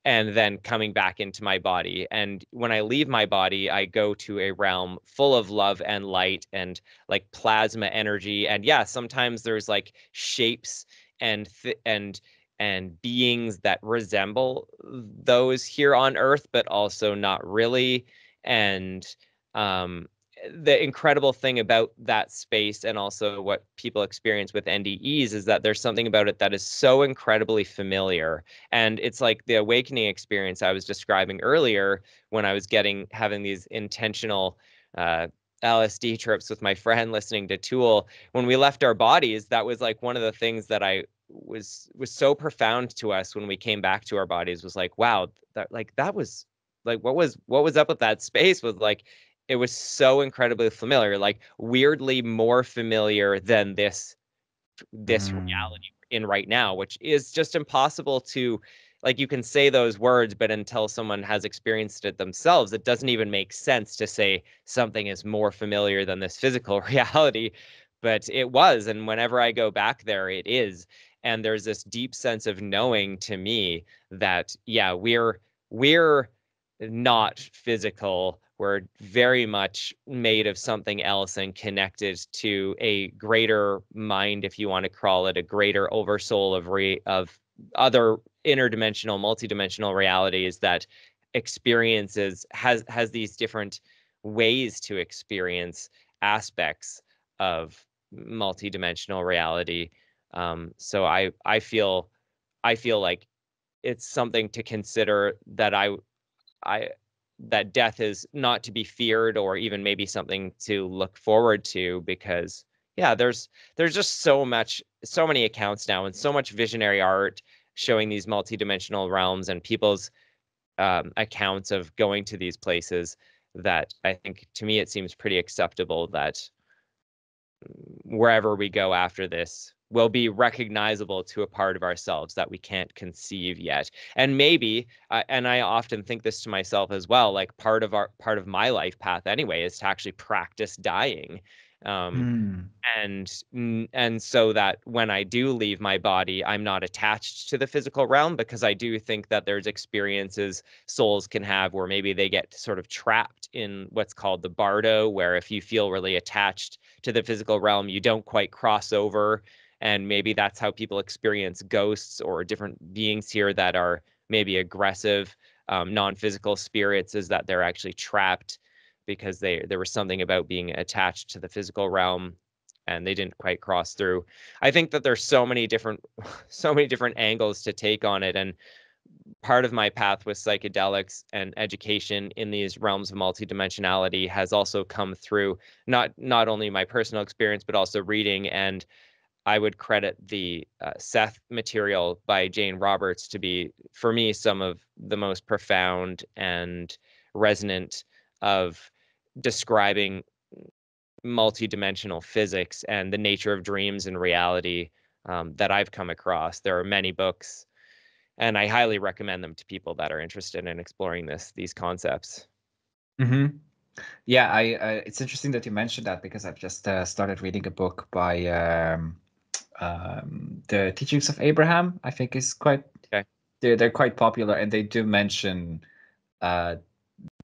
and then coming back into my body. And when I leave my body, I go to a realm full of love and light and like plasma energy. And yeah, sometimes there's like shapes and and beings that resemble those here on Earth, but also not really. And um, the incredible thing about that space and also what people experience with NDEs is that there's something about it that is so incredibly familiar. And it's like the awakening experience I was describing earlier when I was having these intentional LSD trips with my friend listening to Tool. When we left our bodies, that was like one of the things that I was so profound to us when we came back to our bodies, was like, wow, that was like what was up with that space was like it was so incredibly familiar, like weirdly more familiar than this Mm. reality we're in right now, which is just impossible to, like, you can say those words, but until someone has experienced it themselves, it doesn't even make sense to say something is more familiar than this physical reality. But it was, and whenever I go back there, it is. And there's this deep sense of knowing to me that, yeah, we're not physical. We're very much made of something else and connected to a greater mind, if you want to call it, a greater oversoul of other interdimensional, multidimensional realities that experiences has these different ways to experience aspects of multidimensional reality. So I feel like it's something to consider that I that death is not to be feared or even maybe something to look forward to, because yeah, there's just so many accounts now and so much visionary art showing these multidimensional realms and people's accounts of going to these places, that I think, to me, it seems pretty acceptable that wherever we go after this will be recognizable to a part of ourselves that we can't conceive yet. And maybe, and I often think this to myself as well, like part of my life path anyway is to actually practice dying. Um, Mm. and so that when I do leave my body, I'm not attached to the physical realm, because I do think that there's experiences souls can have where maybe they get sort of trapped in what's called the bardo, where if you feel really attached to the physical realm, you don't quite cross over. And maybe that's how people experience ghosts or different beings here that are maybe aggressive, non-physical spirits, is that they're actually trapped because there was something about being attached to the physical realm and they didn't quite cross through. I think that there's so many different so many different angles to take on it. And part of my path with psychedelics and education in these realms of multidimensionality has also come through not only my personal experience but also reading. And I would credit the Seth material by Jane Roberts to be, for me, some of the most profound and resonant of describing multidimensional physics and the nature of dreams and reality, that I've come across. There are many books, and I highly recommend them to people that are interested in exploring these concepts. Hmm. Yeah, it's interesting that you mentioned that because I've just started reading a book by the Teachings of Abraham. I think is quite Okay. they're quite popular, and they do mention uh,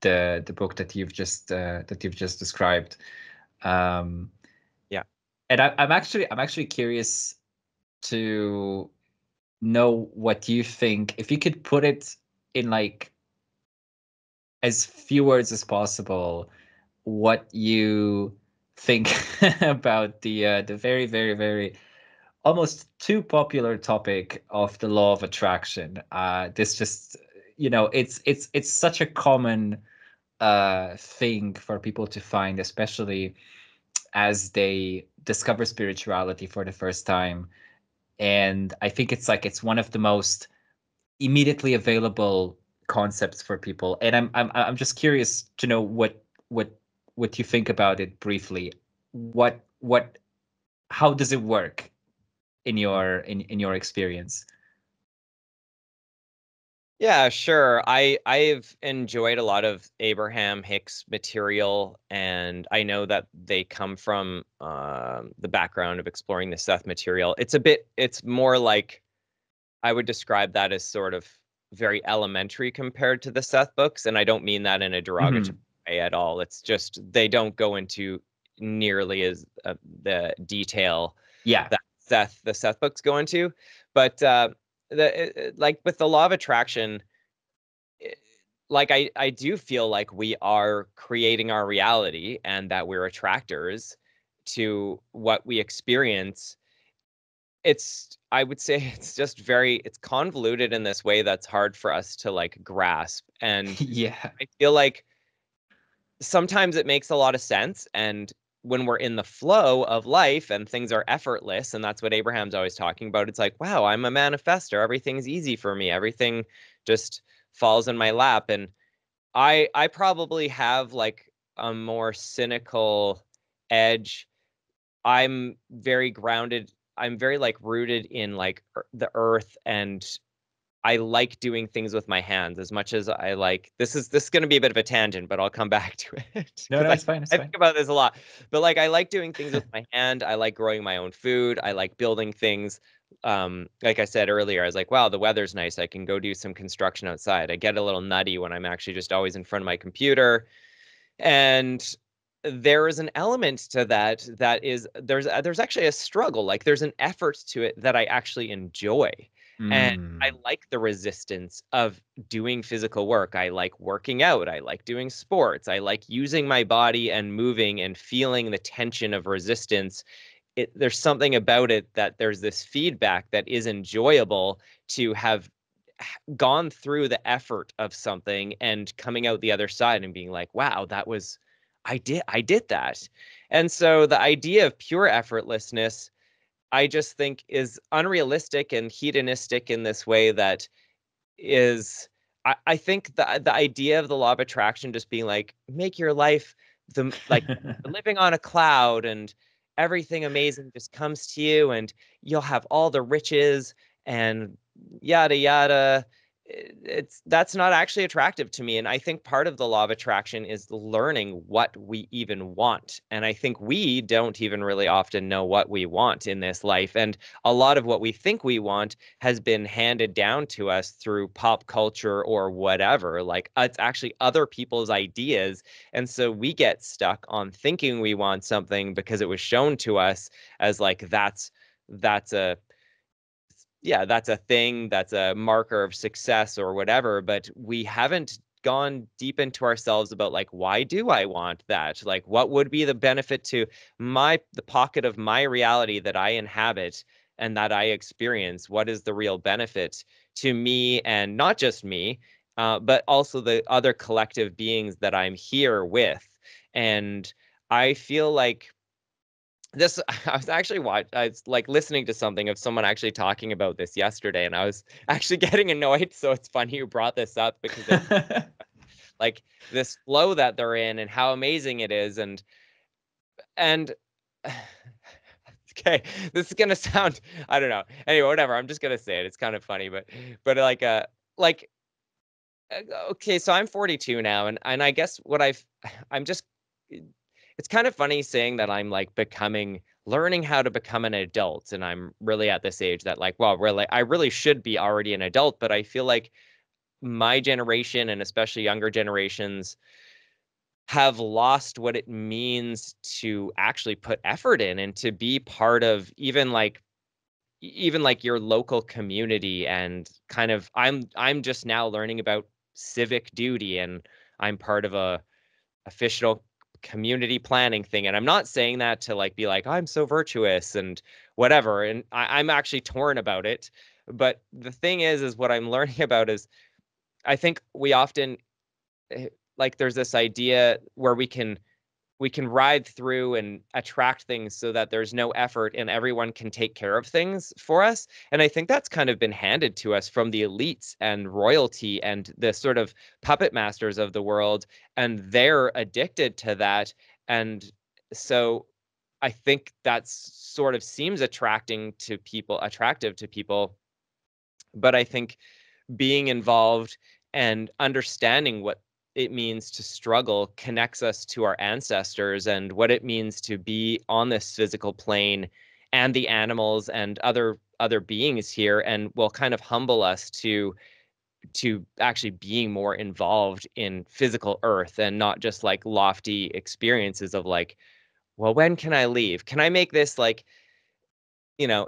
the book that you've just described. Um, Yeah. and I'm actually curious to know what you think. If you could put it in like as few words as possible, what you think about the very, very, very almost too popular topic of the law of attraction. This just, it's such a common thing for people to find, especially as they discover spirituality for the first time. And I think it's like it's one of the most immediately available concepts for people. And I'm just curious to know what what you think about it briefly. What how does it work in your experience? Yeah, sure. I've enjoyed a lot of Abraham Hicks material, and I know that they come from the background of exploring the Seth material. It's more like, I would describe that as sort of very elementary compared to the Seth books, and I don't mean that in a derogatory Hmm. way at all. It's just they don't go into nearly as the detail Yeah. that the Seth books go into. But like with the law of attraction, eh, like I do feel like we are creating our reality and that we're attractors to what we experience. I would say it's just it's convoluted in this way that's hard for us to like grasp. And Yeah. I feel like sometimes it makes a lot of sense. And when we're in the flow of life and things are effortless, and that's what Abraham's always talking about, it's like, wow, I'm a manifester. Everything's easy for me. Everything just falls in my lap. And I probably have like a more cynical edge. I'm very grounded. I'm very like rooted in like the earth, and I like doing things with my hands as much as I like. This is going to be a bit of a tangent, but I'll come back to it No, because no, it's fine. It's I fine. think about this a lot. But like I like doing things with my hand. I like growing my own food. I like building things. Like I said earlier, I was like, wow, the weather's nice. I can go do some construction outside. I get a little nutty when I'm actually just always in front of my computer. And there is an element to that that is there's actually a struggle. Like there's an effort to it that I actually enjoy. And I Mm. like the resistance of doing physical work. I like working out. I like doing sports. I like using my body and moving and feeling the tension of resistance. There's something about it that there's this feedback that is enjoyable to have gone through the effort of something and coming out the other side and being like, wow, that was, I did that. And so the idea of pure effortlessness, I just think is unrealistic and hedonistic in this way that is I think the idea of the law of attraction just being like, make your life like living on a cloud and everything amazing just comes to you and you'll have all the riches and yada yada. That's not actually attractive to me. And I think part of the law of attraction is learning what we even want. And I think we don't even really often know what we want in this life. And a lot of what we think we want has been handed down to us through pop culture or whatever. Like it's actually other people's ideas. And so we get stuck on thinking we want something because it was shown to us as like that's a yeah, that's a thing, that's a marker of success or whatever, but we haven't gone deep into ourselves about like, why do I want that? Like, what would be the benefit to the pocket of my reality that I inhabit and that I experience? What is the real benefit to me, and not just me, but also the other collective beings that I'm here with? And I feel like this I was actually I was like listening to something of someone actually talking about this yesterday, and I was actually getting annoyed. So it's funny you brought this up because it like this flow that they're in and how amazing it is. And okay, this is gonna sound, I don't know. Anyway, whatever. I'm just gonna say it. It's kind of funny, but like okay, so I'm 42 now, and I guess what I'm just it's kind of funny saying that I'm like learning how to become an adult, and I'm really at this age that like, well, really, I really should be already an adult, but I feel like my generation and especially younger generations have lost what it means to actually put effort in and to be part of even like your local community. And kind of I'm just now learning about civic duty, and I'm part of a official community planning thing. And I'm not saying that to like be like, I'm so virtuous and whatever. And I'm actually torn about it. But the thing is what I'm learning about is I think we often like there's this idea where we can ride through and attract things so that there's no effort and everyone can take care of things for us. And I think that's kind of been handed to us from the elites and royalty and the sort of puppet masters of the world. And they're addicted to that. And so I think that sort of seems attractive to people. But I think being involved and understanding what it means to struggle connects us to our ancestors and what it means to be on this physical plane and the animals and other beings here, and will kind of humble us to actually being more involved in physical earth and not just like lofty experiences of like, well, when can I leave? Can I make this like,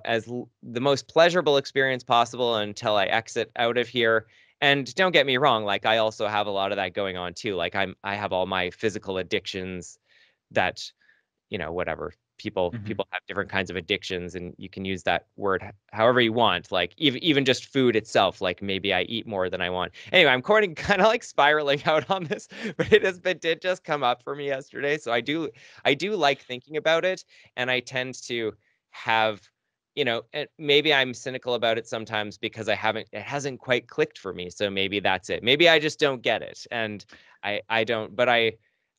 as the most pleasurable experience possible until I exit out of here. And don't get me wrong, like I also have a lot of that going on too. Like I have all my physical addictions that, whatever. Mhm. People have different kinds of addictions, and you can use that word however you want. Like even just food itself, like maybe I eat more than I want. Anyway, I'm kind of like spiraling out on this, but it did just come up for me yesterday. So I do like thinking about it, and I tend to have, and maybe I'm cynical about it sometimes because it hasn't quite clicked for me. So maybe that's it. Maybe I just don't get it. And I don't, but I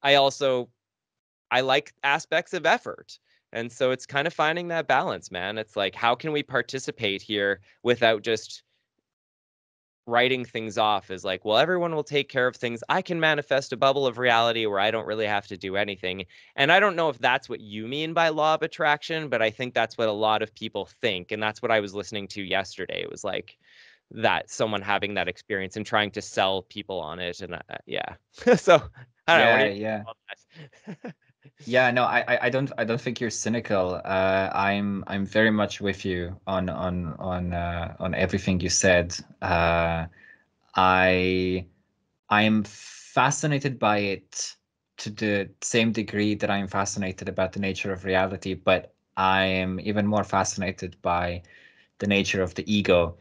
also, I like aspects of effort. And so it's kind of finding that balance, man. It's like, how can we participate here without just writing things off as like, well, everyone will take care of things. I can manifest a bubble of reality where I don't really have to do anything. And I don't know if that's what you mean by law of attraction, but I think that's what a lot of people think. And that's what I was listening to yesterday. It was like that someone having that experience and trying to sell people on it. And yeah. So I don't know. What do Yeah, you yeah. think about that? Yeah, no, I don't think you're cynical. I'm very much with you on everything you said. I I'm fascinated by it to the same degree that I'm fascinated about the nature of reality, but I am even more fascinated by the nature of the ego.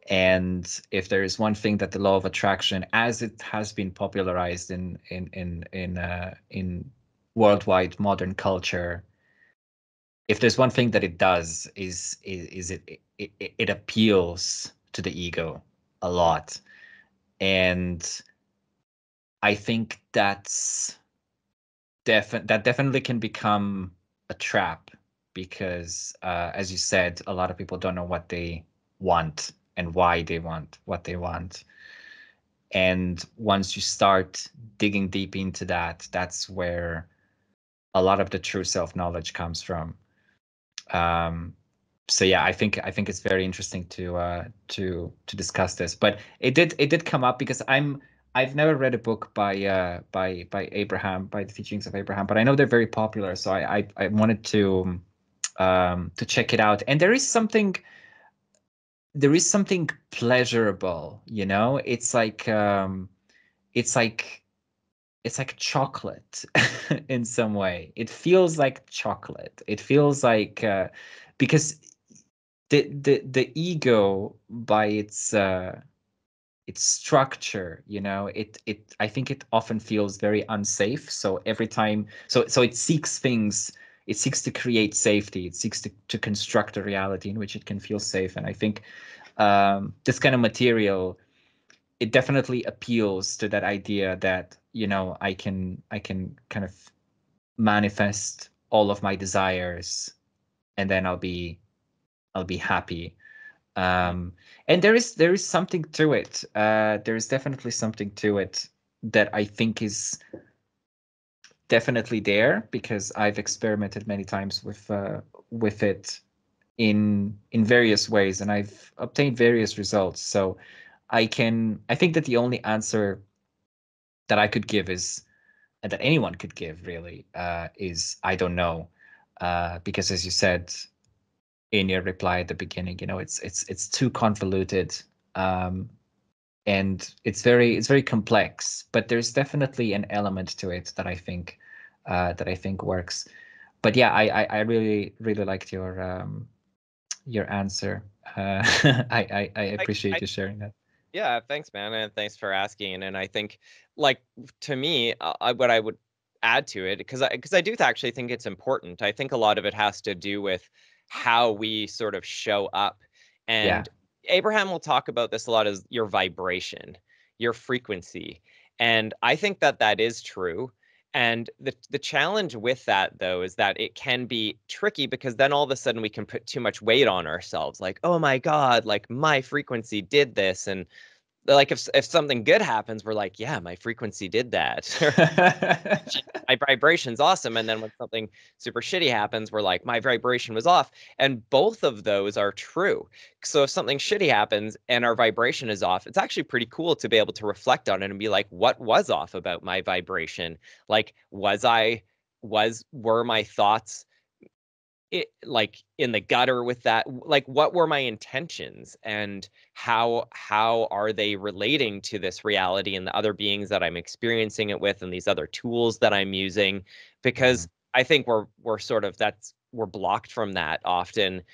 And if there is one thing that the law of attraction, as it has been popularized in worldwide modern culture, if there's one thing that it does is it appeals to the ego a lot. And I think that definitely can become a trap because, as you said, a lot of people don't know what they want and why they want what they want. And once you start digging deep into that, that's where a lot of the true self-knowledge comes from. Um, so yeah, I think it's very interesting to discuss this. But it did come up because I've never read a book by Abraham, by the teachings of Abraham, but I know they're very popular, so I wanted to check it out. And there is something pleasurable, you know? It's like it's like chocolate in some way. It feels like chocolate. It feels like because the ego by its structure, you know, it I think it often feels very unsafe. So every time, so it seeks things. It seeks to create safety. It seeks to construct a reality in which it can feel safe. And I think this kind of material, it definitely appeals to that idea that, you know, I can kind of manifest all of my desires, and then I'll be happy. Mm. um and there is something to it. There is definitely something to it that I think is definitely there, because I've experimented many times with it in various ways, and I've obtained various results. So I think that the only answer that I could give is, and that anyone could give really, is I don't know. Because as you said in your reply at the beginning, you know, it's too convoluted, um, and it's very complex. But there's definitely an element to it that I think works. But yeah, I really liked your answer. I I appreciate you sharing that. Yeah, thanks, man, and thanks for asking. And I think, like, to me, what I would add to it, because I do actually think it's important. I think a lot of it has to do with how we sort of show up. Yeah. And Abraham will talk about this a lot as your vibration, your frequency. And I think that that is true. And the challenge with that, though, is that it can be tricky because then all of a sudden we can put too much weight on ourselves. Like, oh my God, like my frequency did this. And like if something good happens, we're like, yeah, my frequency did that. Or my vibration's awesome. And then when something super shitty happens, we're like, my vibration was off. And both of those are true. So if something shitty happens and our vibration is off, it's actually pretty cool to be able to reflect on it and be like, what was off about my vibration? Like, were my thoughts like in the gutter with that? Like, what were my intentions, and how are they relating to this reality and the other beings that I'm experiencing it with, and these other tools that I'm using? Mhm. Because I think we're sort of, that's, we're blocked from that often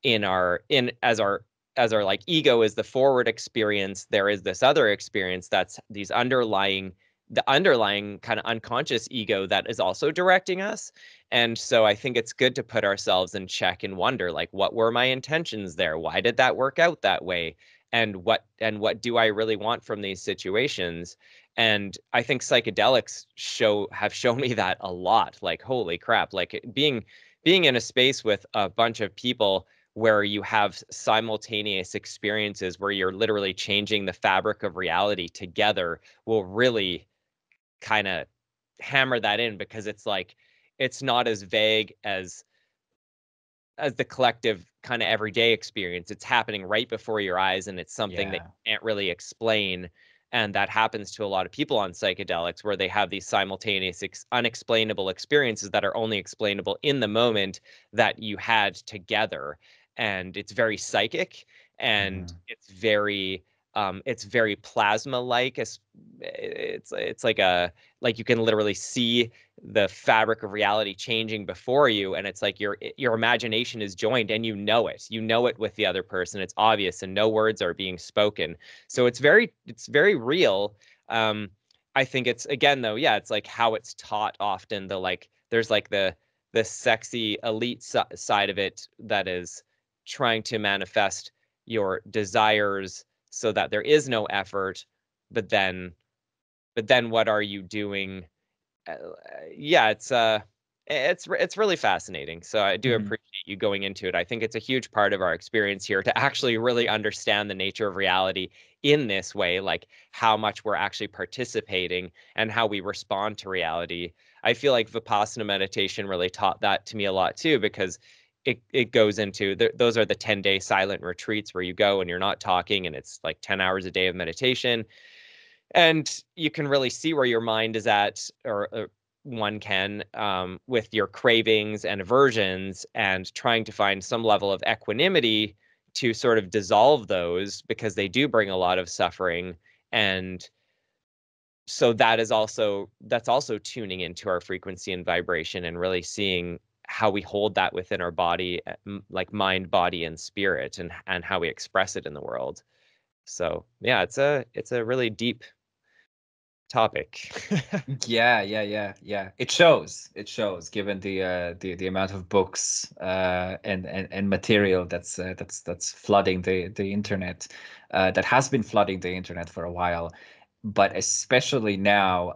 in our in as our like ego is the forward experience. There is this other experience that's these underlying the underlying kind of unconscious ego that is also directing us. And so I think it's good to put ourselves in check and wonder, like, what were my intentions there? Why did that work out that way? And what do I really want from these situations? And I think psychedelics have shown me that a lot. Like, holy crap, like being in a space with a bunch of people where you have simultaneous experiences where you're literally changing the fabric of reality together will really kind of hammer that in, because it's like it's not as vague as the collective kind of everyday experience. It's happening right before your eyes, and it's something that Yeah. you can't really explain. And that happens to a lot of people on psychedelics, where they have these simultaneous unexplainable experiences that are only explainable in the moment that you had together. And it's very psychic, and Mhm. it's very plasma like. It's like a, like you can literally see the fabric of reality changing before you, and it's like your imagination is joined, and you know it with the other person. It's obvious, and no words are being spoken. So it's very real. I think it's, again, though, yeah, it's like how it's taught often. The like there's like the sexy elite side of it that is trying to manifest your desires so that there is no effort, but then what are you doing? uh, yeah, it's really fascinating. So I do Hmm. appreciate you going into it. I think it's a huge part of our experience here to actually really understand the nature of reality in this way, like how much we're actually participating and how we respond to reality. I feel like Vipassana meditation really taught that to me a lot too, because it goes into those are the 10-day silent retreats where you go and you're not talking, and it's like 10 hours a day of meditation, and you can really see where your mind is at, or one can, with your cravings and aversions, and trying to find some level of equanimity to sort of dissolve those, because they do bring a lot of suffering. And so that's also tuning into our frequency and vibration, and really seeing how we hold that within our body, like mind, body, and spirit, and how we express it in the world. So yeah, it's a really deep topic. Yeah. It shows. It shows, given the amount of books and material that's flooding the internet, that has been flooding the internet for a while, but especially now,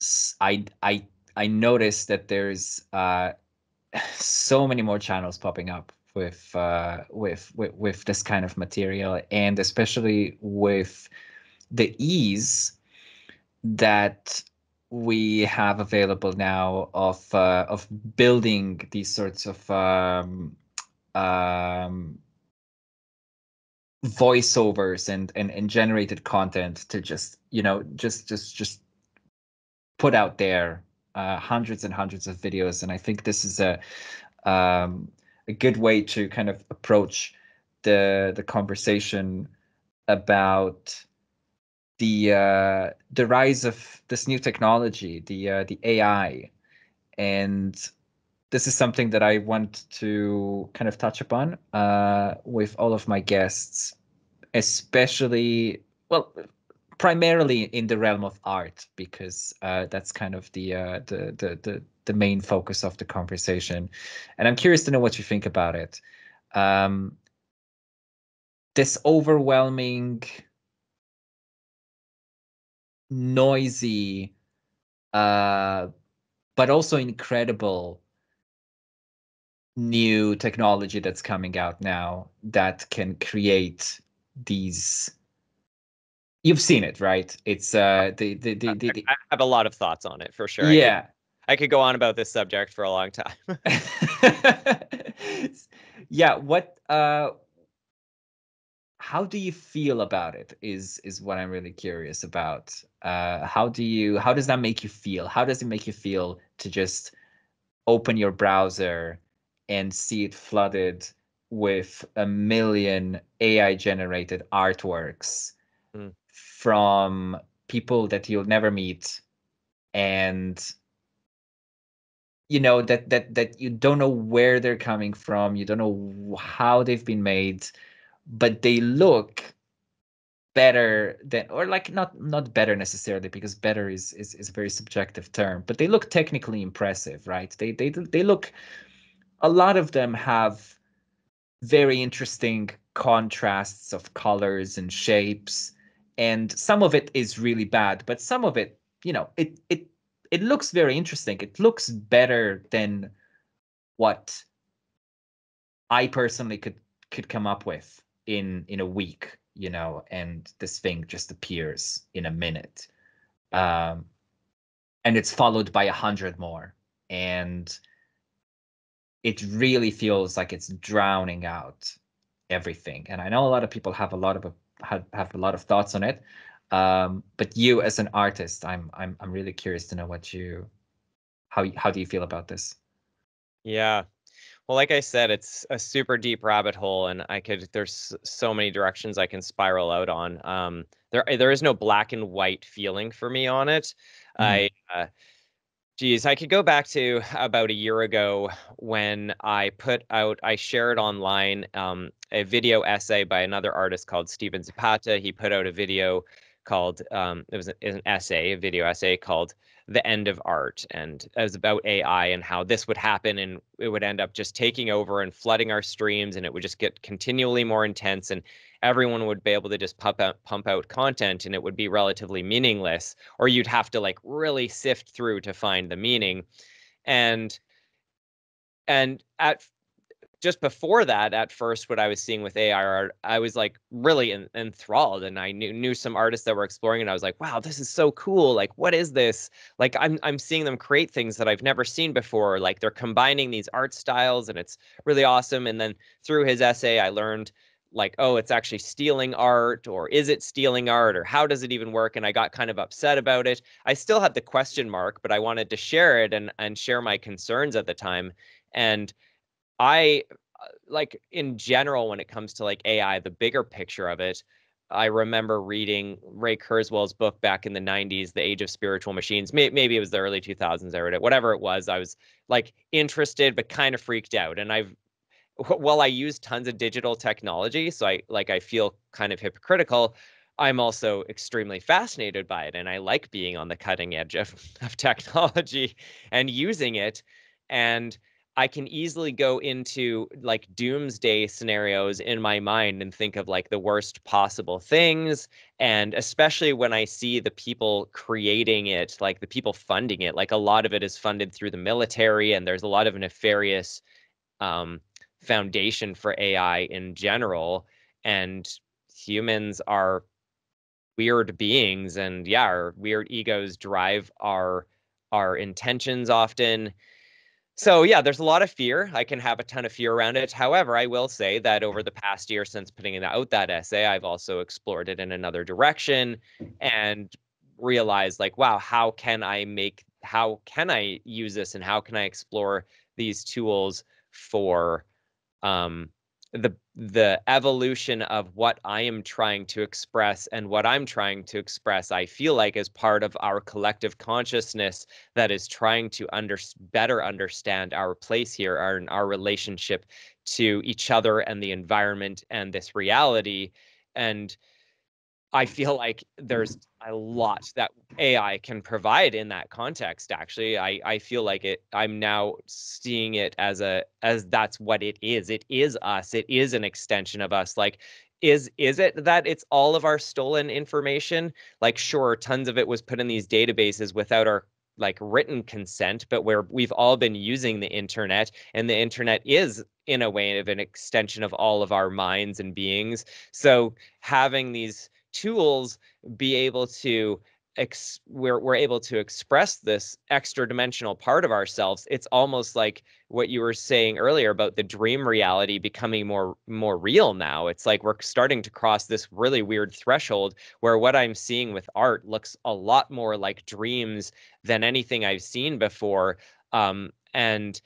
s- I I I noticed that there's so many more channels popping up with this kind of material, and especially with the ease that we have available now of building these sorts of um, voiceovers and generated content to just just put out there hundreds and hundreds of videos. And I think this is um, a good way to kind of approach the conversation about the rise of this new technology, the AI. And this is something that I want to kind of touch upon with all of my guests, especially, well, primarily in the realm of art, because that's kind of the main focus of the conversation. And I'm curious to know what you think about it. Um, this overwhelming, noisy, uh, but also incredible new technology that's coming out now that can create these. You've seen it, right? It's I have a lot of thoughts on it for sure. I could yeah. I could go on about this subject for a long time. Yeah, what how do you feel about it is what I'm really curious about. How does that make you feel? How does it make you feel to just open your browser and see it flooded with a million AI generated artworks Mm. from people that you'll never meet, and that you don't know where they're coming from, you don't know how they've been made, but they look better than, or like not better necessarily, because better is a very subjective term, but they look technically impressive, right? They look, a lot of them have very interesting contrasts of colors and shapes, and some of it is really bad, but some of it, it looks very interesting. It looks better than what I personally could come up with in a week, and this thing just appears in a minute. Yeah. um and it's followed by 100 more, and it really feels like it's drowning out everything. And I know a lot of people have a lot of thoughts on it. But you, as an artist, I'm really curious to know how do you feel about this? Yeah. Well, like I said, it's a super deep rabbit hole, and there's so many directions I can spiral out on. There is no black and white feeling for me on it. Mhm. I Geez, I could go back to about a year ago when I shared online, a video essay by another artist called Steven Zapata. He put out a video called it was an essay, a video essay called "The End of Art," and it was about AI and how this would happen, and it would end up just taking over and flooding our streams, and it would just get continually more intense, and everyone would be able to just pump out content, and it would be relatively meaningless, or you'd have to like really sift through to find the meaning. And at just before that, at first, what I was seeing with AI art, I was like really enthralled, and I knew some artists that were exploring it. I was like, wow, this is so cool. Like, what is this? Like, I'm seeing them create things that I've never seen before. Like, they're combining these art styles, and it's really awesome. And then through his essay, I learned like, oh, it's actually stealing art, or is it stealing art, or how does it even work? And I got kind of upset about it. I still had the question mark, but I wanted to share it and share my concerns at the time. And I like in general, when it comes to like AI, the bigger picture of it, I remember reading Ray Kurzweil's book back in the 90s, The Age of Spiritual Machines. Maybe it was the early 2000s I read it. Whatever it was, I was like interested but kind of freaked out. And while I use tons of digital technology, so I feel kind of hypocritical, I'm also extremely fascinated by it, and I like being on the cutting edge of technology and using it. And I can easily go into like doomsday scenarios in my mind and think of like the worst possible things. And especially when I see the people creating it, like the people funding it, like a lot of it is funded through the military, and there's a lot of nefarious um, foundation for AI in general. And humans are weird beings, and yeah, our weird egos drive our intentions often. So yeah, there's a lot of fear. I can have a ton of fear around it. However, I will say that over the past year since putting out that essay, I've also explored it in another direction and realized like, wow, how can I use this, and how can I explore these tools for um, the evolution of what I am trying to express, and what I'm trying to express, I feel like is part of our collective consciousness that is trying to better understand our place here, our relationship to each other and the environment and this reality. And I feel like there's a lot that AI can provide in that context. Actually, I feel like I'm now seeing it as that's what it is. It is us. It is an extension of us. Like, is it that it's all of our stolen information? Like, sure, tons of it was put in these databases without our like written consent, but where we've all been using the internet, and the internet is in a way of an extension of all of our minds and beings. So having these tools be able to we're able to express this extra dimensional part of ourselves. It's almost like what you were saying earlier about the dream reality becoming more real now. It's like we're starting to cross this really weird threshold where what I'm seeing with art looks a lot more like dreams than anything I've seen before. And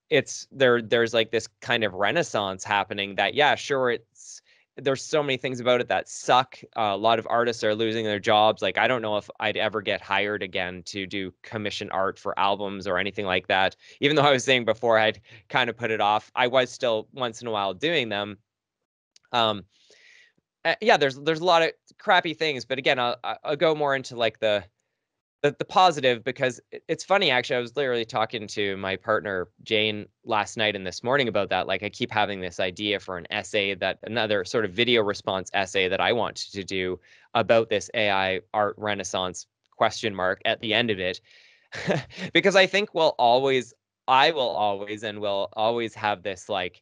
there's like this kind of renaissance happening that, yeah, sure, there's so many things about it that suck. A lot of artists are losing their jobs. Like, I don't know if I'd ever get hired again to do commission art for albums or anything like that. Even though I was saying before I'd kind of put it off, I was still once in a while doing them. Um, yeah, there's a lot of crappy things, but again, I'll go more into like the positive, because it's funny actually. I was literally talking to my partner Jane last night and this morning about that. Like, I keep having this idea for an essay, that another sort of video response essay that I want to do about this AI art renaissance question mark at the end of it. Because I think I will always and will always have this like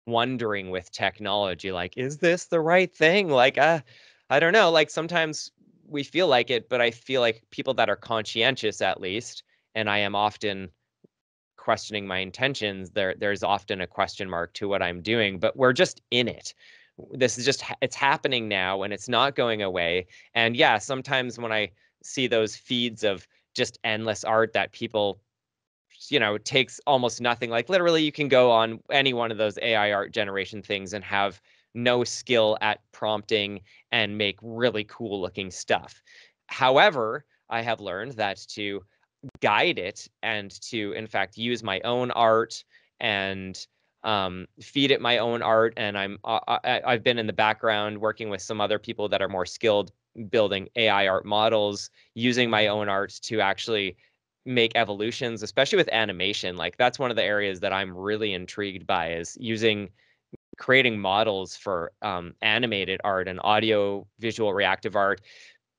wondering with technology, like, is this the right thing? Like, I don't know. Like, sometimes we feel like it, but I feel like people that are conscientious, at least, and I am often questioning my intentions, there's often a question mark to what I'm doing, but we're just in it. This is just it's happening now, and it's not going away. And yeah, sometimes when I see those feeds of just endless art that people, takes almost nothing. Like, literally, you can go on any one of those AI art generation things and have no skill at prompting and make really cool looking stuff. However, I have learned that to guide it and to, in fact, use my own art and feed it my own art, and I've been in the background working with some other people that are more skilled building AI art models, using my own art to actually make evolutions, especially with animation. Like that's one of the areas that I'm really intrigued by, is creating models for animated art and audio visual reactive art.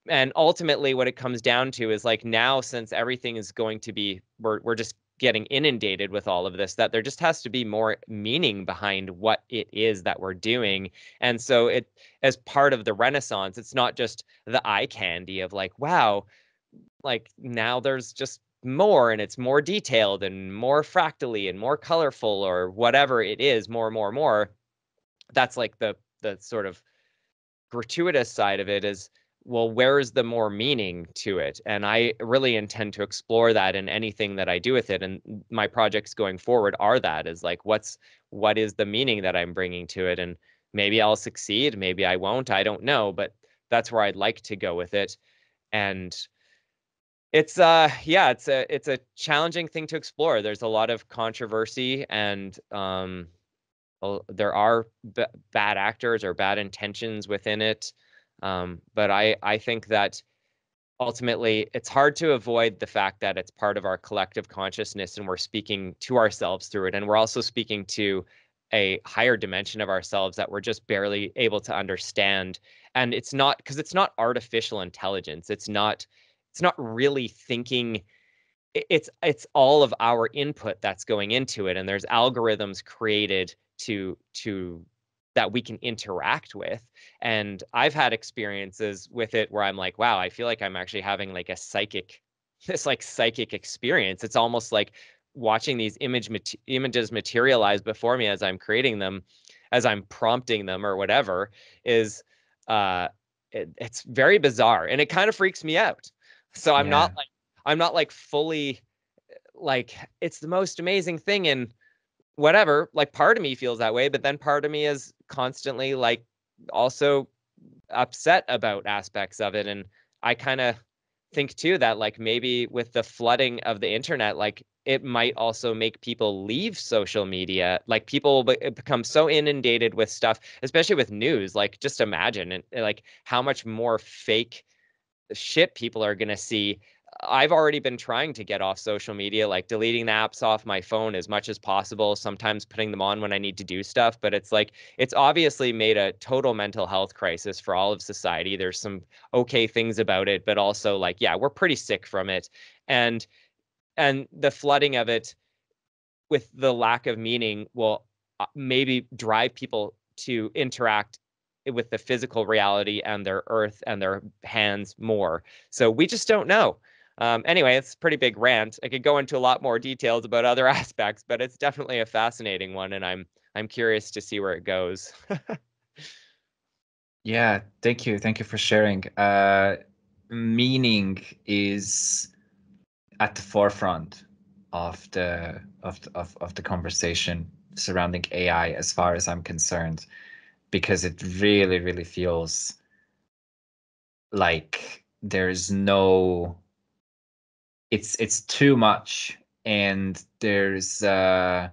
And ultimately what it comes down to is like, now since everything is going to be, we're just getting inundated with all of this, that there just has to be more meaning behind what it is that we're doing. And so it, as part of the renaissance, it's not just the eye candy of like, wow, like now there's just more, and it's more detailed and more fractally and more colorful, or whatever it is, more. That's like the sort of gratuitous side of it. Is, well, where is the more meaning to it? And I really intend to explore that in anything that I do with it. And my projects going forward are that, is like, what is the meaning that I'm bringing to it? And maybe I'll succeed, maybe I won't, I don't know, but that's where I'd like to go with it. And it's yeah, it's a challenging thing to explore. There's a lot of controversy, and there are bad actors or bad intentions within it. But I think that ultimately it's hard to avoid the fact that it's part of our collective consciousness, and we're speaking to ourselves through it. And we're also speaking to a higher dimension of ourselves that we're just barely able to understand. And it's not, because it's not artificial intelligence. It's not really thinking. It's all of our input that's going into it, and there's algorithms created to that we can interact with. And I've had experiences with it where I'm like, wow, I feel like I'm actually having like a psychic this like psychic experience. It's almost like watching these images materialize before me as I'm creating them, as I'm prompting them or whatever. Is uh it's very bizarre, and it kind of freaks me out. So Yeah. I'm not like fully like, it's the most amazing thing, and whatever. Like part of me feels that way, but then part of me is constantly like also upset about aspects of it. And I kind of think too that like maybe with the flooding of the internet, like it might also make people leave social media. Like people will become so inundated with stuff, especially with news. Like just imagine, and like how much more fake shit people are going to see. I've already been trying to get off social media, like deleting the apps off my phone as much as possible, sometimes putting them on when I need to do stuff. But it's like, it's obviously made a total mental health crisis for all of society. There's some okay things about it, but also like, yeah, we're pretty sick from it. And the flooding of it with the lack of meaning will maybe drive people to interact with the physical reality and their earth and their hands more. So we just don't know. Anyway, it's a pretty big rant. I could go into a lot more details about other aspects, but it's definitely a fascinating one, and I'm curious to see where it goes. Yeah, thank you. Thank you for sharing. Meaning is at the forefront of the conversation surrounding AI, as far as I'm concerned, because it really, really feels like there's no, it's too much, and there's no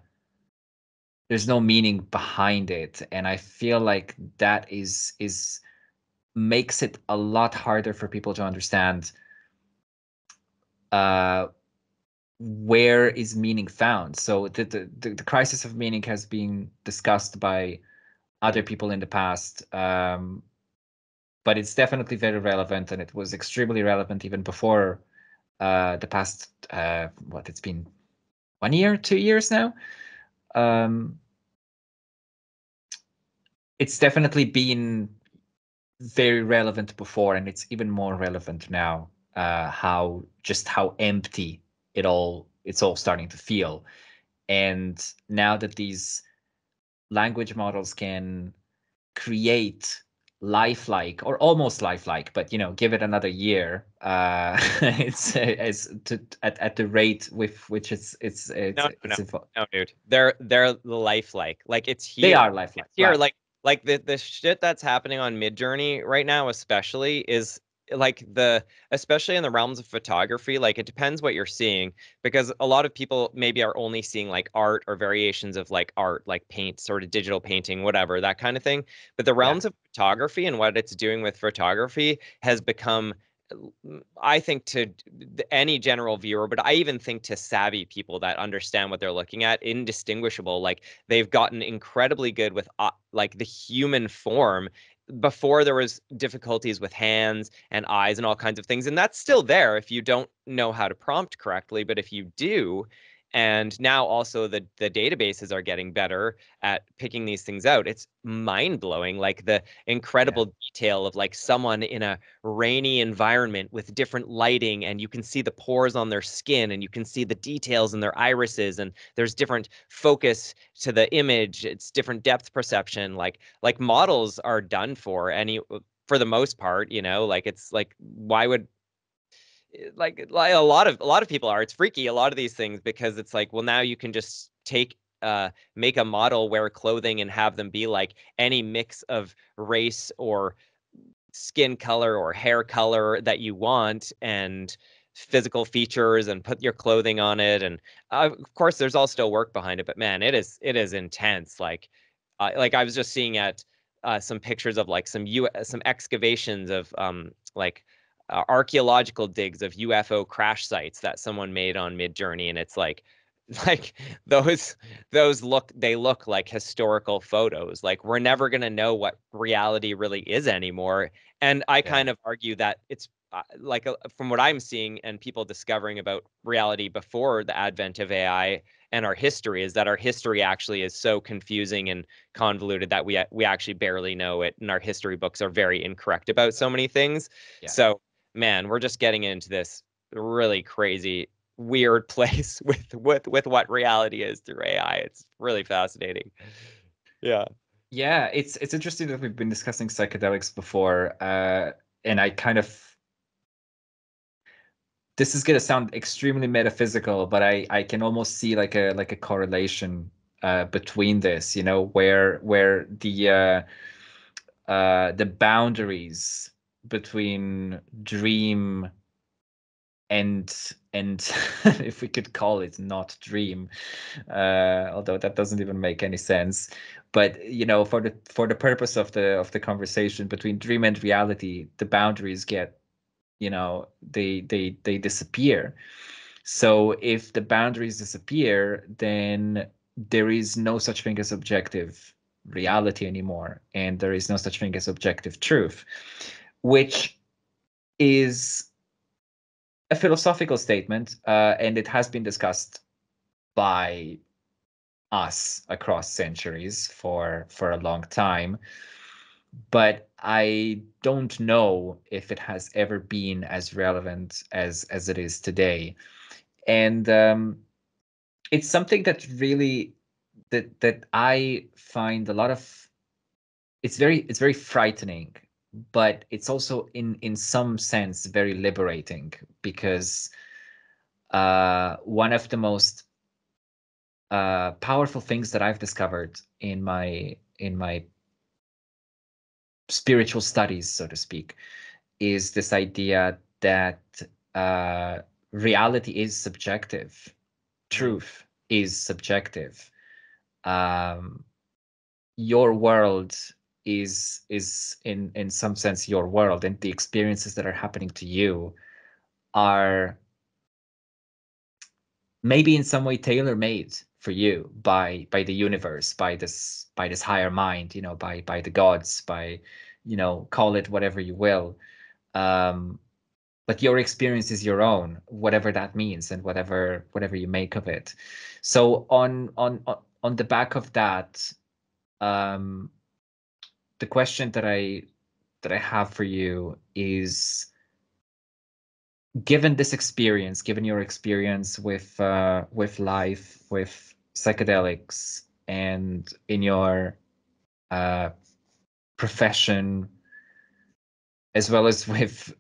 meaning behind it. And I feel like that is makes it a lot harder for people to understand uh, where is meaning found. So the crisis of meaning has been discussed by other people in the past, but it's definitely very relevant, and it was extremely relevant even before the past, what, it's been 1 year, 2 years now. Um, it's definitely been very relevant before, and it's even more relevant now. How empty it's all starting to feel. And now that these language models can create lifelike or almost lifelike, but give it another year, at the rate with which No, no, it's no, dude. They're lifelike. Like it's they here. are lifelike, It's here. right? Like the shit that's happening on Midjourney right now, especially, is like the especially in the realms of photography, like it depends what you're seeing, because a lot of people maybe are only seeing like art or variations of like art, like paint, sort of digital painting, whatever, that kind of thing. But the Yeah. realms of photography and what it's doing with photography has become, I think, to any general viewer, but I even think to savvy people that understand what they're looking at, indistinguishable. Like they've gotten incredibly good with like the human form. Before there was difficulties with hands and eyes and all kinds of things, and that's still there if you don't know how to prompt correctly. But if you do, and now also the databases are getting better at picking these things out. It's mind blowing, like the Yeah. incredible detail of like someone in a rainy environment with different lighting, and you can see the pores on their skin, and you can see the details in their irises, and there's different focus to the image. It's different depth perception. Like models are done for any for the most part, like it's like why would like a lot of people are, it's freaky, a lot of these things, because it's like, well, now you can just make a model wear clothing and have them be like any mix of race or skin color or hair color that you want, and physical features, and put your clothing on it. And of course there's all still work behind it, but man, it is intense. Like I was just seeing at some pictures of like some excavations of like archaeological digs of UFO crash sites that someone made on Midjourney, and it's like like they look like historical photos. Like we're never going to know what reality really is anymore. And I Yeah. kind of argue that it's like from what I'm seeing and people discovering about reality before the advent of AI and our history, is that our history actually is so confusing and convoluted that we actually barely know it, and our history books are very incorrect about so many things. Yeah. So man, we're just getting into this really crazy, weird place with what reality is through AI. It's really fascinating. Yeah. Yeah, it's interesting that we've been discussing psychedelics before, and I kind of this is gonna sound extremely metaphysical, but I can almost see like a correlation between this, where the boundaries between dream and if we could call it not dream, although that doesn't even make any sense. But for the purpose of the conversation between dream and reality, the boundaries get, they disappear. So if the boundaries disappear, then there is no such thing as objective reality anymore, and there is no such thing as objective truth, which is a philosophical statement, and it has been discussed by us across centuries for a long time. But I don't know if it has ever been as relevant as it is today. And it's something that really that I find a lot of. It's very frightening, but it's also in some sense very liberating, because one of the most powerful things that I've discovered in my spiritual studies, so to speak, is this idea that uh, reality is subjective, Mhm. truth is subjective. Um, your world is in some sense your world, and the experiences that are happening to you are maybe in some way tailor-made for you by the universe, by this higher mind, by the gods, by, call it whatever you will. um but your experience is your own, whatever that means, and whatever you make of it. So on the back of that, um the question that I have for you is, given this experience, given your experience with life, with psychedelics, and in your uh, profession, as well as with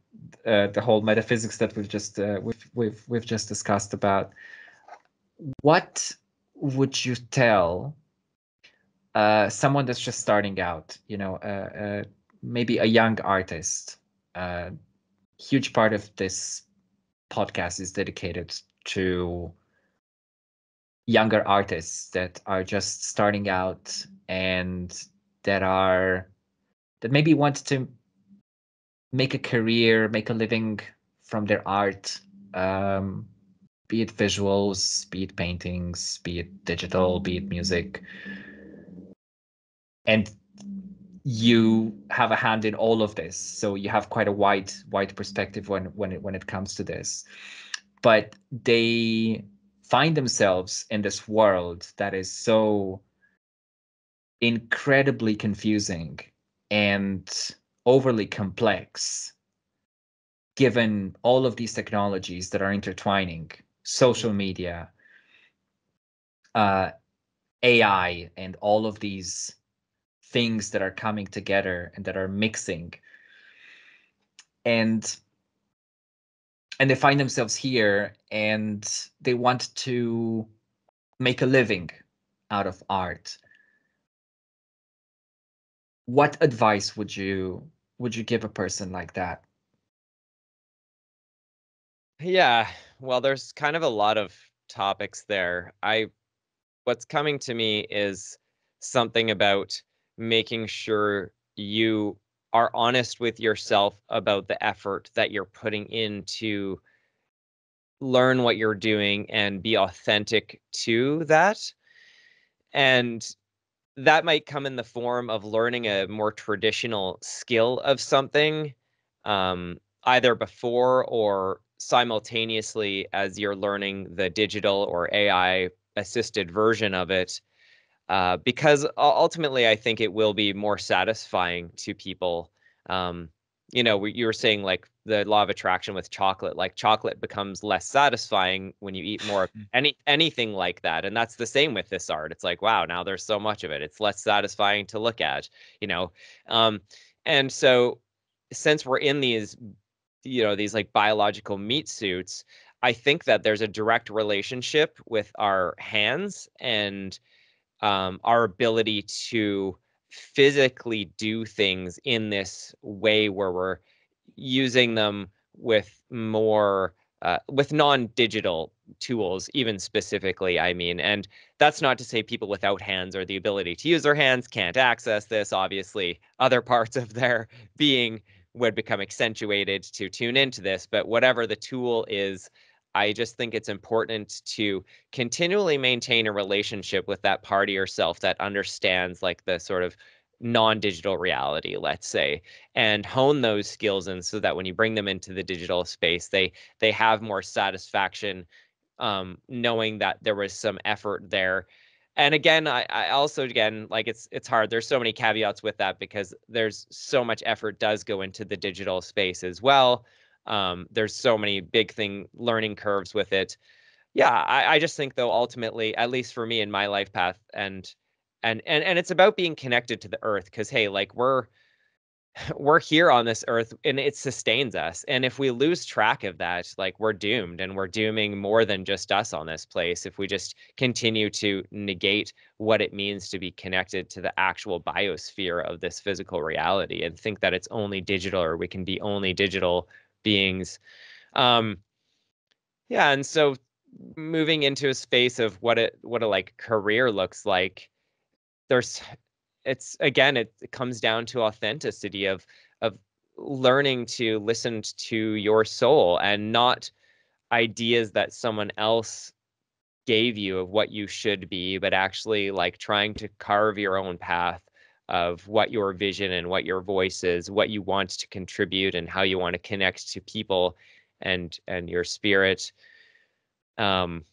the whole metaphysics that we've just discussed about, what would you tell someone that's just starting out? Maybe a young artist, uh, huge part of this podcast is dedicated to younger artists that are just starting out and that maybe want to make a career, make a living from their art, um, be it visuals, be it paintings, be it digital, be it music. And you have a hand in all of this, so you have quite a wide perspective when it comes to this. But they find themselves in this world that is so incredibly confusing and overly complex, given all of these technologies that are intertwining social media, uh, AI, and all of these things that are coming together and that are mixing. And they find themselves here and they want to make a living out of art. What advice would you give a person like that? Yeah, well, there's kind of a lot of topics there. What's coming to me is something about making sure you are honest with yourself about the effort that you're putting in to learn what you're doing and be authentic to that. And that might come in the form of learning a more traditional skill of something, either before or simultaneously as you're learning the digital or AI assisted version of it. Because ultimately, I think it will be more satisfying to people. Um, you were saying like the law of attraction with chocolate, like chocolate becomes less satisfying when you eat more of anything like that. And that's the same with this art. It's like, wow, now there's so much of it. It's less satisfying to look at, you know? Um, and so since we're in these like biological meat suits, I think that there's a direct relationship with our hands and our ability to physically do things in this way where we're using them with more with non-digital tools, even specifically, I mean. And that's not to say people without hands or the ability to use their hands can't access this. Obviously, other parts of their being would become accentuated to tune into this. But whatever the tool is, I just think it's important to continually maintain a relationship with that part of yourself that understands like the sort of non-digital reality, let's say, and hone those skills and so that when you bring them into the digital space, they have more satisfaction, knowing that there was some effort there. And again, I also again like it's hard. There's so many caveats with that because there's so much effort does go into the digital space as well. There's so many big thing learning curves with it. Yeah, I just think though ultimately, at least for me in my life path, and it's about being connected to the earth because hey, like we're here on this earth and it sustains us. And if we lose track of that, like we're doomed and we're dooming more than just us on this place if we just continue to negate what it means to be connected to the actual biosphere of this physical reality and think that it's only digital or we can be only digital beings. Um, yeah, and so moving into a space of what a like career looks like, there's it's again it comes down to authenticity of learning to listen to your soul and not ideas that someone else gave you of what you should be, but actually like trying to carve your own path of what your vision and what your voice is, what you want to contribute and how you want to connect to people and your spirit. Um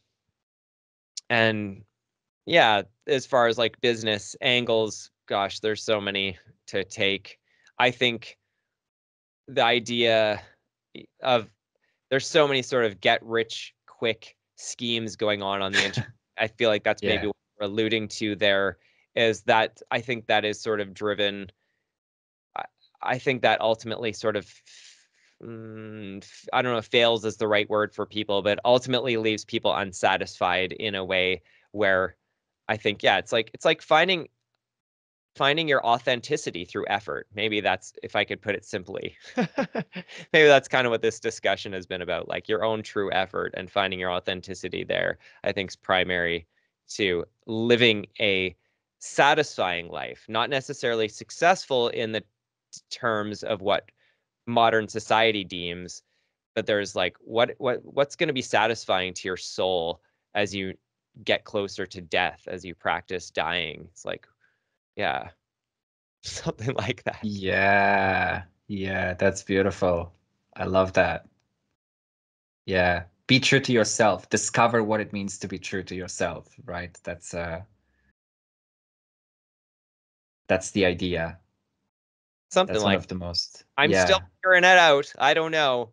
and Yeah, as far as like business angles, gosh, there's so many to take. I think the idea of there's so many sort of get rich quick schemes going on the internet. I feel like that's maybe Yeah. what we're alluding to there is that I think that is sort of driven. I, I think that ultimately sort of I don't know if fails is the right word for people, but ultimately leaves people unsatisfied in a way where I think, yeah, it's like finding finding your authenticity through effort. Maybe that's, if I could put it simply, maybe that's kind of what this discussion has been about, like your own true effort and finding your authenticity there, I think is primary to living a satisfying life, not necessarily successful in the terms of what modern society deems, but there's like what's going to be satisfying to your soul as you get closer to death, as you practice dying. It's like, yeah, something like that. Yeah. Yeah, that's beautiful. I love that. Yeah. Be true to yourself. Discover what it means to be true to yourself, right? That's the idea. Something That's one like, of the most. I'm still Yeah. figuring it out. I don't know.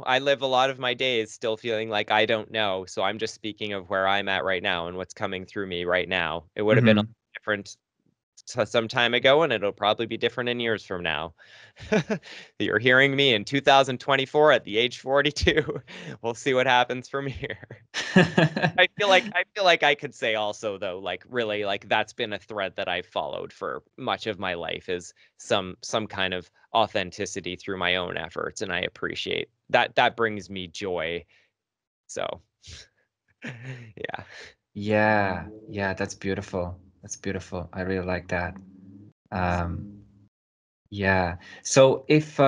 I live a lot of my days still feeling like I don't know. So I'm just speaking of where I'm at right now and what's coming through me right now. It would have been a Hmm. different some time ago, and it'll probably be different in years from now. You're hearing me in 2024 at the age 42. We'll see what happens from here. I feel like I could say also though, like really, like that's been a thread that I've followed for much of my life, is some kind of authenticity through my own efforts, and I appreciate that. That brings me joy. So yeah. Yeah. Yeah, that's beautiful. That's beautiful. I really like that. Um, yeah. So if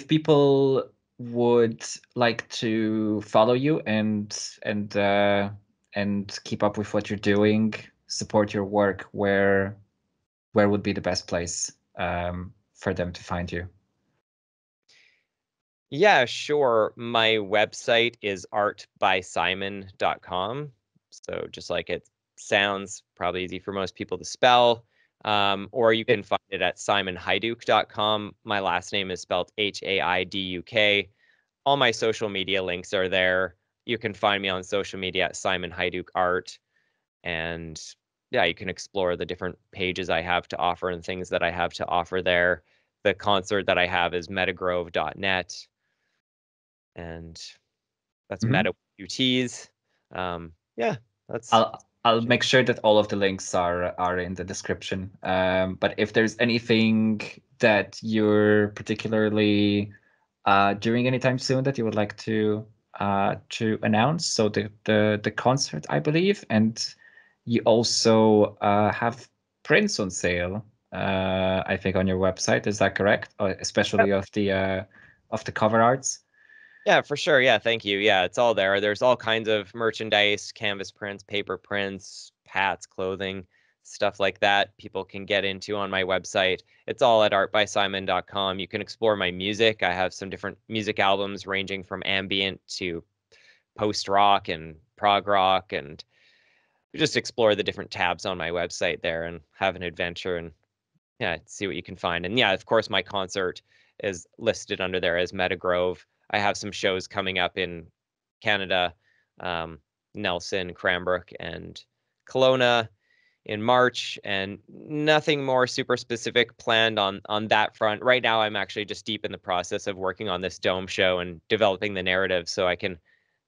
people would like to follow you and keep up with what you're doing, support your work, where would be the best place for them to find you? Yeah, sure. My website is artbysimon.com. So just like it sounds, probably easy for most people to spell. Or you It, can find it at simonhaiduk.com. My last name is spelled Haiduk. All my social media links are there. You can find me on social media at Simon Haiduk Art. And yeah, you can explore the different pages I have to offer and things that I have to offer there. The concert that I have is metagrove.net, and that's Mhm. Meta UTs. Yeah, that's I'll make sure that all of the links are in the description. But if there's anything that you're particularly doing anytime soon that you would like to announce, so the concert, I believe, and you also have prints on sale, I think, on your website. Is that correct? Especially of the cover arts. yeah, for sure. Yeah, thank you. Yeah, it's all there. There's all kinds of merchandise, canvas prints, paper prints, hats, clothing, stuff like that people can get into on my website. It's all at artbysimon.com. You can explore my music. I have some different music albums ranging from ambient to post rock and prog rock, and just explore the different tabs on my website there and have an adventure and yeah, see what you can find. And yeah, of course, my concert is listed under there as Mettagrove. I have some shows coming up in Canada, um, Nelson, Cranbrook, and Kelowna in March, and nothing more super specific planned on that front. Right now, I'm actually just deep in the process of working on this dome show and developing the narrative so I can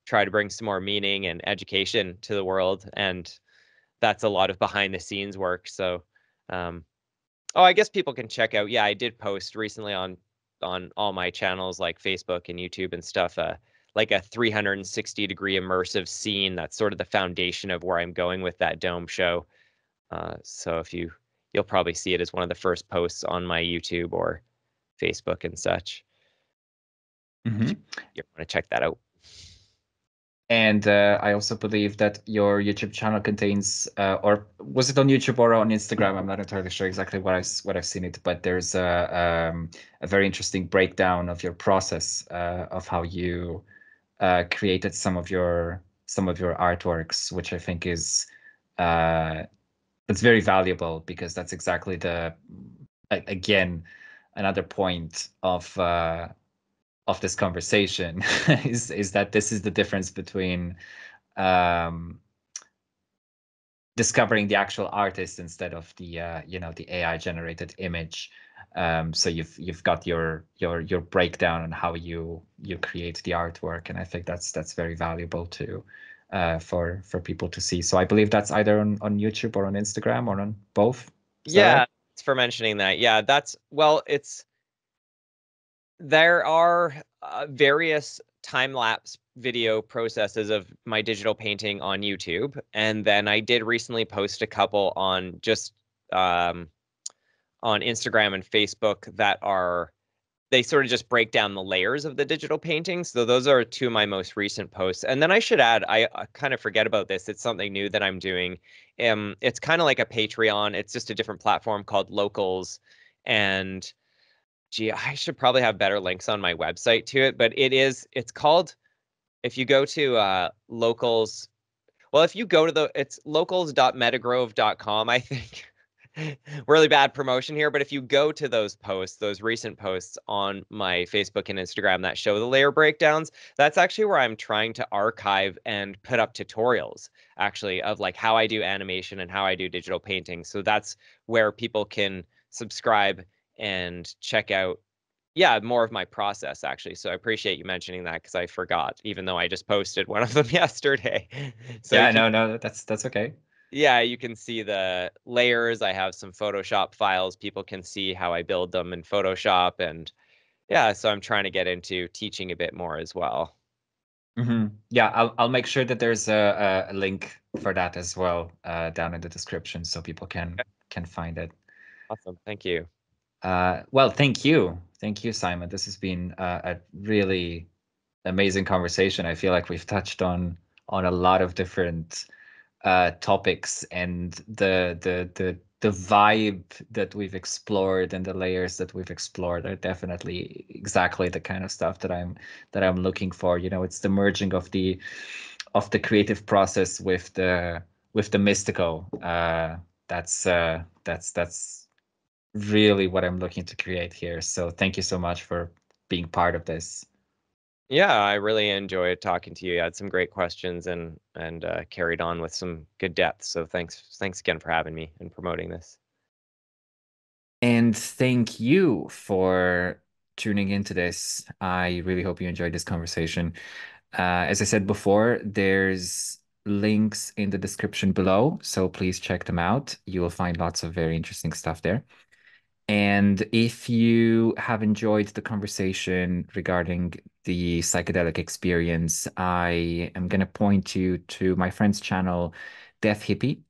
try to bring some more meaning and education to the world. And that's a lot of behind the scenes work. So, um, oh, I guess people can check out. Yeah, I did post recently on all my channels like Facebook and YouTube and stuff, like a 360-degree immersive scene. That's sort of the foundation of where I'm going with that dome show. So if you'll probably see it as one of the first posts on my YouTube or Facebook and such. If Mm-hmm. you want to check that out. And I also believe that your YouTube channel contains, or was it on YouTube or on Instagram? I'm not entirely sure exactly what I've seen it, but there's a very interesting breakdown of your process of how you created some of your artworks, which I think is uh, it's very valuable because that's exactly again another point of this conversation is that this is the difference between um, discovering the actual artist instead of the AI generated image. So you've got your breakdown on how you create the artwork, and I think that's very valuable for people to see. So I believe that's either on YouTube or on Instagram or on both. Is that right? Yeah, it's for mentioning that. Yeah, that's well, it's there are various time lapse video processes of my digital painting on YouTube, and then I did recently post a couple on just um, on Instagram and Facebook that are they sort of just break down the layers of the digital paintings. So those are two of my most recent posts. And then I should add, I kind of forget about this. It's something new that I'm doing. It's kind of like a Patreon. It's just a different platform called Locals. And gee, I should probably have better links on my website to it. But it's called, if you go to Locals, well, if you go to it's locals.metagrove.com, I think. Really bad promotion here, but if you go to those posts, those recent posts on my Facebook and Instagram that show the layer breakdowns, that's actually where I'm trying to archive and put up tutorials actually of like how I do animation and how I do digital painting. So that's where people can subscribe and check out, yeah, more of my process actually. So I appreciate you mentioning that because I forgot, even though I just posted one of them yesterday. So you Yeah, can, no, that's okay. yeah, you can see the layers. I have some Photoshop files. People can see how I build them in Photoshop. And yeah, so I'm trying to get into teaching a bit more as well. Yeah, I'll make sure that there's a link for that as well down in the description so people can find it. Awesome. Thank you. Well, thank you, Simon. This has been a really amazing conversation. I feel like we've touched on a lot of different topics, and the vibe that we've explored and the layers that we've explored are definitely exactly the kind of stuff that I'm looking for. You know, it's the merging of the creative process with the mystical. That's really what I'm looking to create here. So thank you so much for being part of this. Yeah, I really enjoyed talking to you. You had some great questions and carried on with some good depth. So thanks again for having me and promoting this. And thank you for tuning into this. I really hope you enjoyed this conversation. As I said before, there's links in the description below, so please check them out. You will find lots of very interesting stuff there. And if you have enjoyed the conversation regarding the psychedelic experience, I am going to point you to my friend's channel, Death Hippie.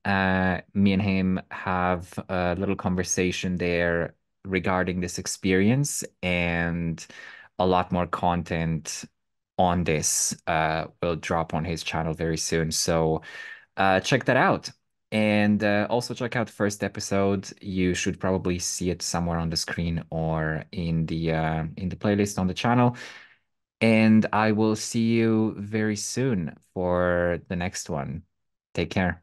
Me and him have a little conversation there regarding this experience, and a lot more content on this will drop on his channel very soon. So check that out. And also check out first episode. You should probably see it somewhere on the screen or in the playlist on the channel. And I will see you very soon for the next one. Take care.